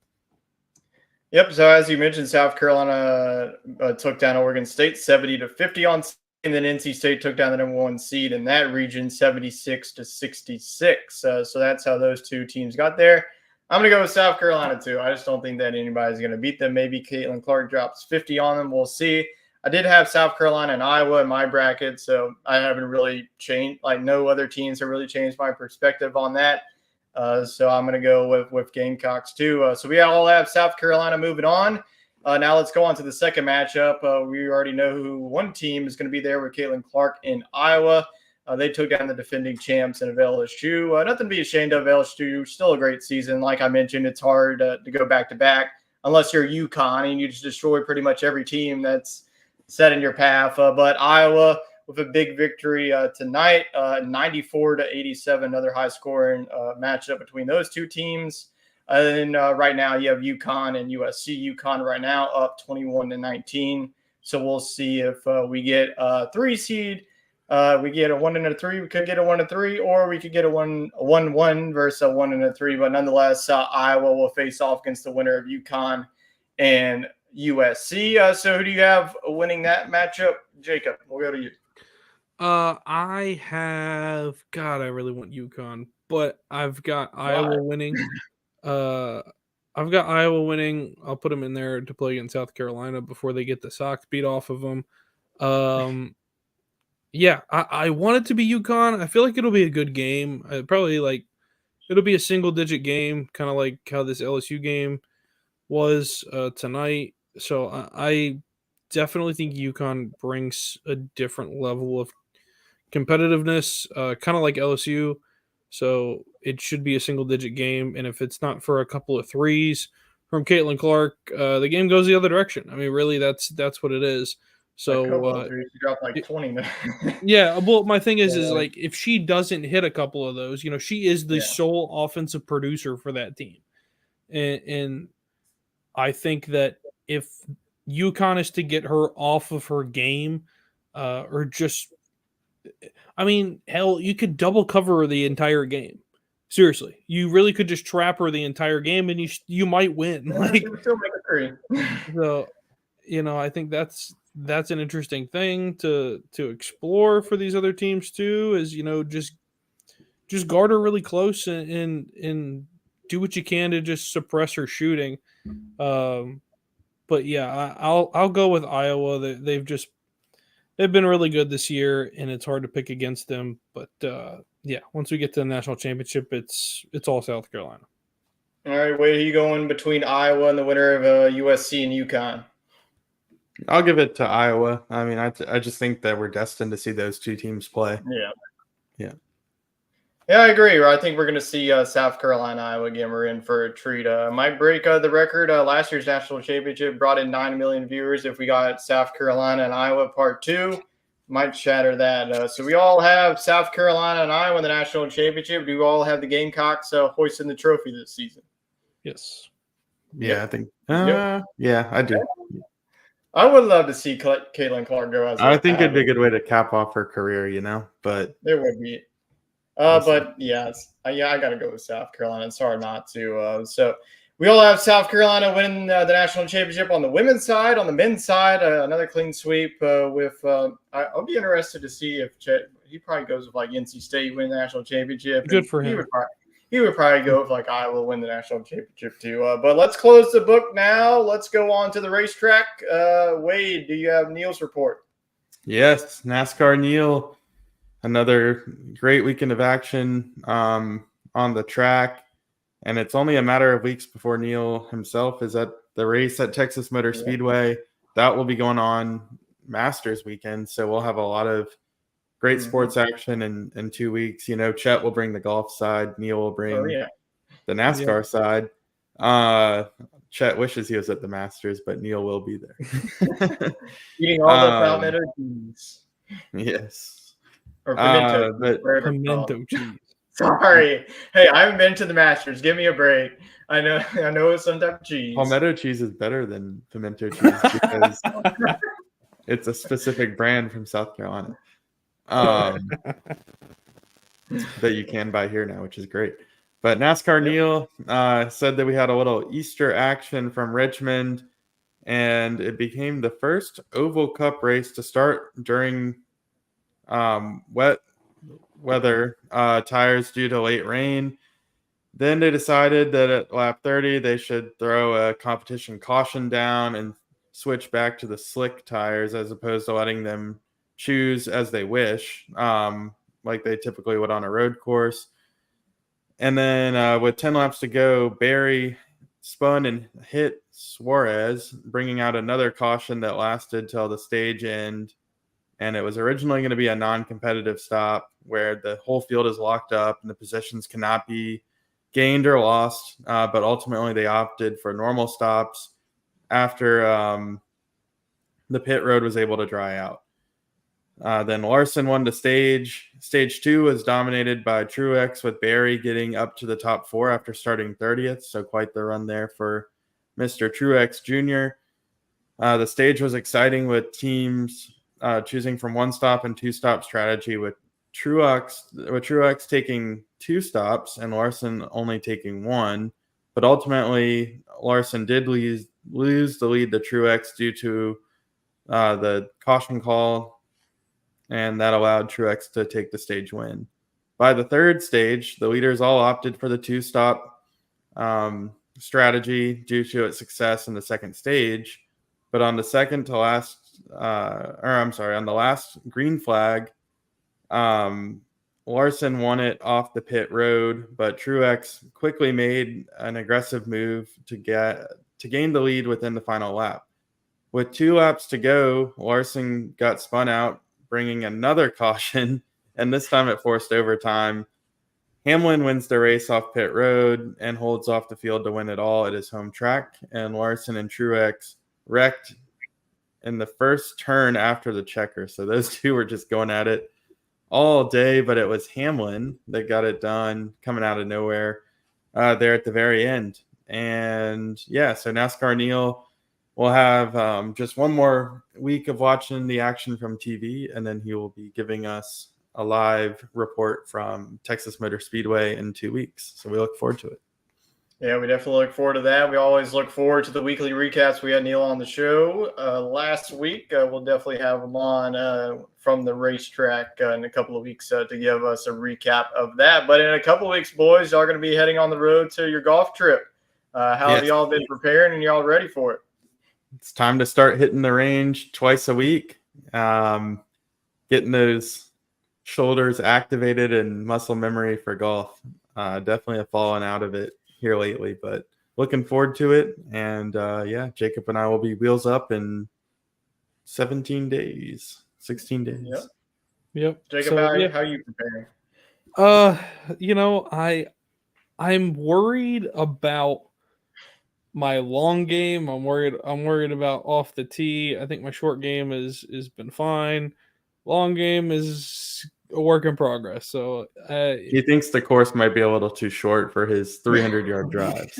Speaker 3: Yep. So as you mentioned, South Carolina took down Oregon State 70-50 on. And then NC State took down the number 1 seed in that region, 76-66. So that's how those two teams got there. I'm going to go with South Carolina, too. I just don't think that anybody's going to beat them. Maybe Caitlin Clark drops 50 on them. We'll see. I did have South Carolina and Iowa in my bracket, so I haven't really changed. Like, no other teams have really changed my perspective on that. So I'm going to go with Gamecocks, too. So we all have South Carolina moving on. Now let's go on to the second matchup. We already know who one team is going to be there with Caitlin Clark in Iowa. They took down the defending champs in LSU. Nothing to be ashamed of. LSU, still a great season. Like I mentioned, it's hard to go back-to-back unless you're UConn and you just destroy pretty much every team that's set in your path. But Iowa with a big victory tonight, 94-87, another high-scoring matchup between those two teams. And then right now you have UConn and USC. UConn right now up 21-19. So we'll see if we get a 3 seed. We get a 1 and a 3. We could get a 1 and 3, or we could get a 1-1 versus a 1 and a 3. But nonetheless, Iowa will face off against the winner of UConn and USC. So who do you have winning that matchup? Jacob, we'll go to you.
Speaker 5: I really want UConn, but I've got Iowa winning. I've got Iowa winning. I'll put them in there to play against South Carolina before they get the socks beat off of them. Yeah, I want it to be UConn. I feel like it'll be a good game. It'll be a single-digit game, kind of like how this LSU game was tonight. So I definitely think UConn brings a different level of competitiveness, kind of like LSU. So it should be a single-digit game, and if it's not for a couple of threes from Caitlin Clark, the game goes the other direction. I mean, really, that's what it is. So
Speaker 3: she dropped like 20.
Speaker 5: yeah. Well, my thing is like if she doesn't hit a couple of those, she is the sole offensive producer for that team, and I think that if UConn is to get her off of her game, or just, I mean, hell, you could double cover her the entire game. Seriously, you really could just trap her the entire game, and you might win. Like,
Speaker 3: still make a 3.
Speaker 5: So, I think that's an interesting thing to explore for these other teams too. Is just guard her really close and do what you can to just suppress her shooting. But yeah, I'll go with Iowa. They've been really good this year, and it's hard to pick against them. But yeah, once we get to the national championship, it's all South Carolina.
Speaker 3: All right, where are you going between Iowa and the winner of USC and UConn?
Speaker 4: I'll give it to Iowa. I mean, I just think that we're destined to see those two teams play.
Speaker 3: Yeah, I agree. I think we're going to see South Carolina, Iowa again. We're in for a treat. Might break the record. Last year's national championship brought in 9 million viewers. If we got South Carolina and Iowa part 2, might shatter that. So we all have South Carolina and Iowa in the national championship. Do we all have the Gamecocks hoisting the trophy this season?
Speaker 5: Yes.
Speaker 4: Yeah, I think. Yeah, I do.
Speaker 3: I would love to see Caitlin Clark go.
Speaker 4: I think it'd be a good way to cap off her career, but
Speaker 3: there would be. But yes, I got to go with South Carolina. It's hard not to. So we all have South Carolina winning the national championship on the women's side. On the men's side, another clean sweep with. I'll be interested to see if he probably goes with like NC State win the national championship.
Speaker 5: Good for him.
Speaker 3: He would probably go with like Iowa win the national championship too. But let's close the book now. Let's go on to the racetrack. Wade, do you have Neil's report?
Speaker 4: Yes, NASCAR Neil. Another great weekend of action on the track. And it's only a matter of weeks before Neil himself is at the race at Texas Motor Speedway. That will be going on Masters weekend. So we'll have a lot of great sports action in 2 weeks. Chet will bring the golf side. Neil will bring the NASCAR side. Chet wishes he was at the Masters, but Neil will be there.
Speaker 3: Eating all the palmetto cheese.
Speaker 4: Yes.
Speaker 3: Or pimento
Speaker 5: cheese.
Speaker 3: Sorry. Hey, I haven't been to the Masters. Give me a break. I know it's some type of cheese.
Speaker 4: Palmetto cheese is better than pimento cheese because it's a specific brand from South Carolina. That you can buy here now, which is great. But NASCAR Neil said that we had a little Easter action from Richmond, and it became the first Oval Cup race to start during wet weather tires due to late rain. Then they decided that at lap 30 they should throw a competition caution down and switch back to the slick tires as opposed to letting them choose as they wish, like they typically would on a road course. And then with 10 laps to go, Barry spun and hit Suarez, bringing out another caution that lasted till the stage end. And it was originally going to be a non-competitive stop where the whole field is locked up and the positions cannot be gained or lost. But ultimately they opted for normal stops after the pit road was able to dry out. Then Larson won the stage. Stage 2 was dominated by Truex, with Barry getting up to the top 4 after starting 30th. So quite the run there for Mr. Truex Jr. The stage was exciting, with teams choosing from 1-stop and 2-stop strategy, with Truex taking 2 stops and Larson only taking 1. But ultimately, Larson did lose the lead to Truex due to the caution call, and that allowed Truex to take the stage win. By the third stage, the leaders all opted for the 2-stop strategy due to its success in the second stage. But on the on the last green flag, Larson won it off the pit road, but Truex quickly made an aggressive move to gain the lead within the final lap. With 2 laps to go, Larson got spun out, bringing another caution, and this time it forced overtime. Hamlin wins the race off pit road and holds off the field to win it all at his home track, and Larson and Truex wrecked in the first turn after the checker. So those two were just going at it all day, but it was Hamlin that got it done coming out of nowhere there at the very end. And yeah, so NASCAR Neil will have just one more week of watching the action from TV, and then he will be giving us a live report from Texas Motor Speedway in 2 weeks. So we look forward to it.
Speaker 3: Yeah, we definitely look forward to that. We always look forward to the weekly recaps. We had Neil on the show last week. We'll definitely have him on from the racetrack in a couple of weeks to give us a recap of that. But in a couple of weeks, boys, y'all going to be heading on the road to your golf trip. How have y'all been preparing, and y'all ready for it?
Speaker 4: It's time to start hitting the range twice a week, getting those shoulders activated and muscle memory for golf. Definitely have fallen out of it here lately, but looking forward to it. And yeah, Jacob and I will be wheels up in 16 days.
Speaker 3: Yep. Jacob,
Speaker 5: So,
Speaker 3: how are you preparing?
Speaker 5: I'm worried about my long game. I'm worried about off the tee. I think my short game has been fine. Long game is a work in progress. So
Speaker 4: he thinks the course might be a little too short for his 300-yard drives.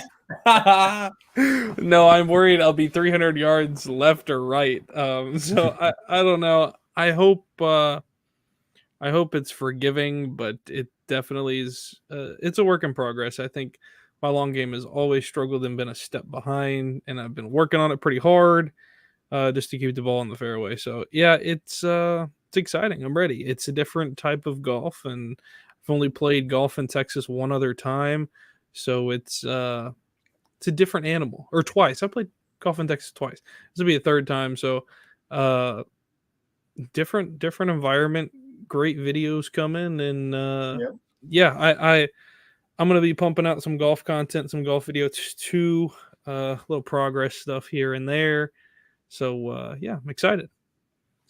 Speaker 5: No, I'm worried I'll be 300 yards left or right. So I don't know. I hope it's forgiving, but it definitely is. It's a work in progress. I think my long game has always struggled and been a step behind, and I've been working on it pretty hard just to keep the ball in the fairway. So yeah, it's exciting. I'm ready. It's a different type of golf, and I've only played golf in Texas one other time, so it's a different animal. Or twice. I played golf in Texas twice. This will be a third time. So different environment. Great videos coming, and yeah, I'm going to be pumping out some golf content, some golf videos too, little progress stuff here and there. So yeah, I'm excited.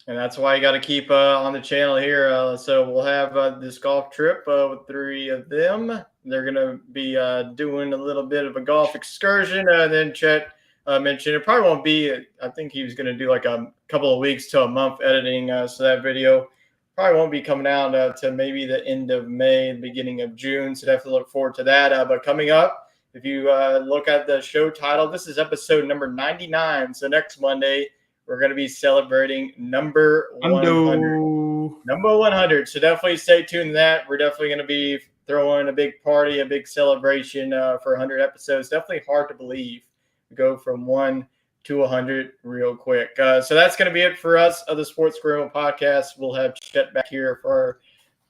Speaker 3: And that's why you got to keep on the channel here. So we'll have this golf trip with 3 of them. They're going to be doing a little bit of a golf excursion. Then Chet mentioned it probably won't be, I think he was going to do like a couple of weeks to a month editing. So that video probably won't be coming out to maybe the end of May, beginning of June. So definitely look forward to that. But coming up, if you look at the show title, this is episode number 99. So next Monday, we're going to be celebrating number 100. Number 100. So definitely stay tuned to that. We're definitely going to be throwing a big party, a big celebration for 100 episodes. Definitely hard to believe. We go from 1 to 100 real quick. So that's going to be it for us of the Sports Scramble podcast. We'll have Chet back here for our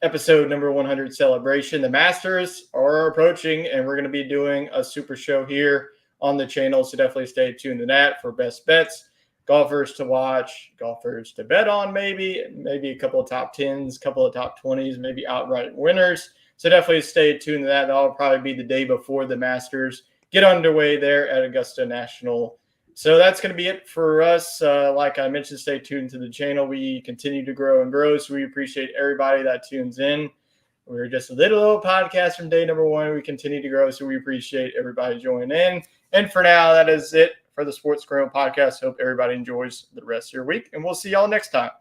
Speaker 3: episode number 100 celebration. The Masters are approaching, and we're going to be doing a super show here on the channel. So definitely stay tuned to that for best bets, golfers to watch, golfers to bet on, maybe a couple of top 10s, couple of top 20s, maybe outright winners. So definitely stay tuned to that. That'll probably be the day before the Masters get underway there at Augusta National. So that's going to be it for us. Like I mentioned, stay tuned to the channel. We continue to grow and grow, so we appreciate everybody that tunes in. We're just a little podcast from day number 1. We continue to grow, so we appreciate everybody joining in. And for now, that is it for the Sports Scramble podcast. Hope everybody enjoys the rest of your week, and we'll see y'all next time.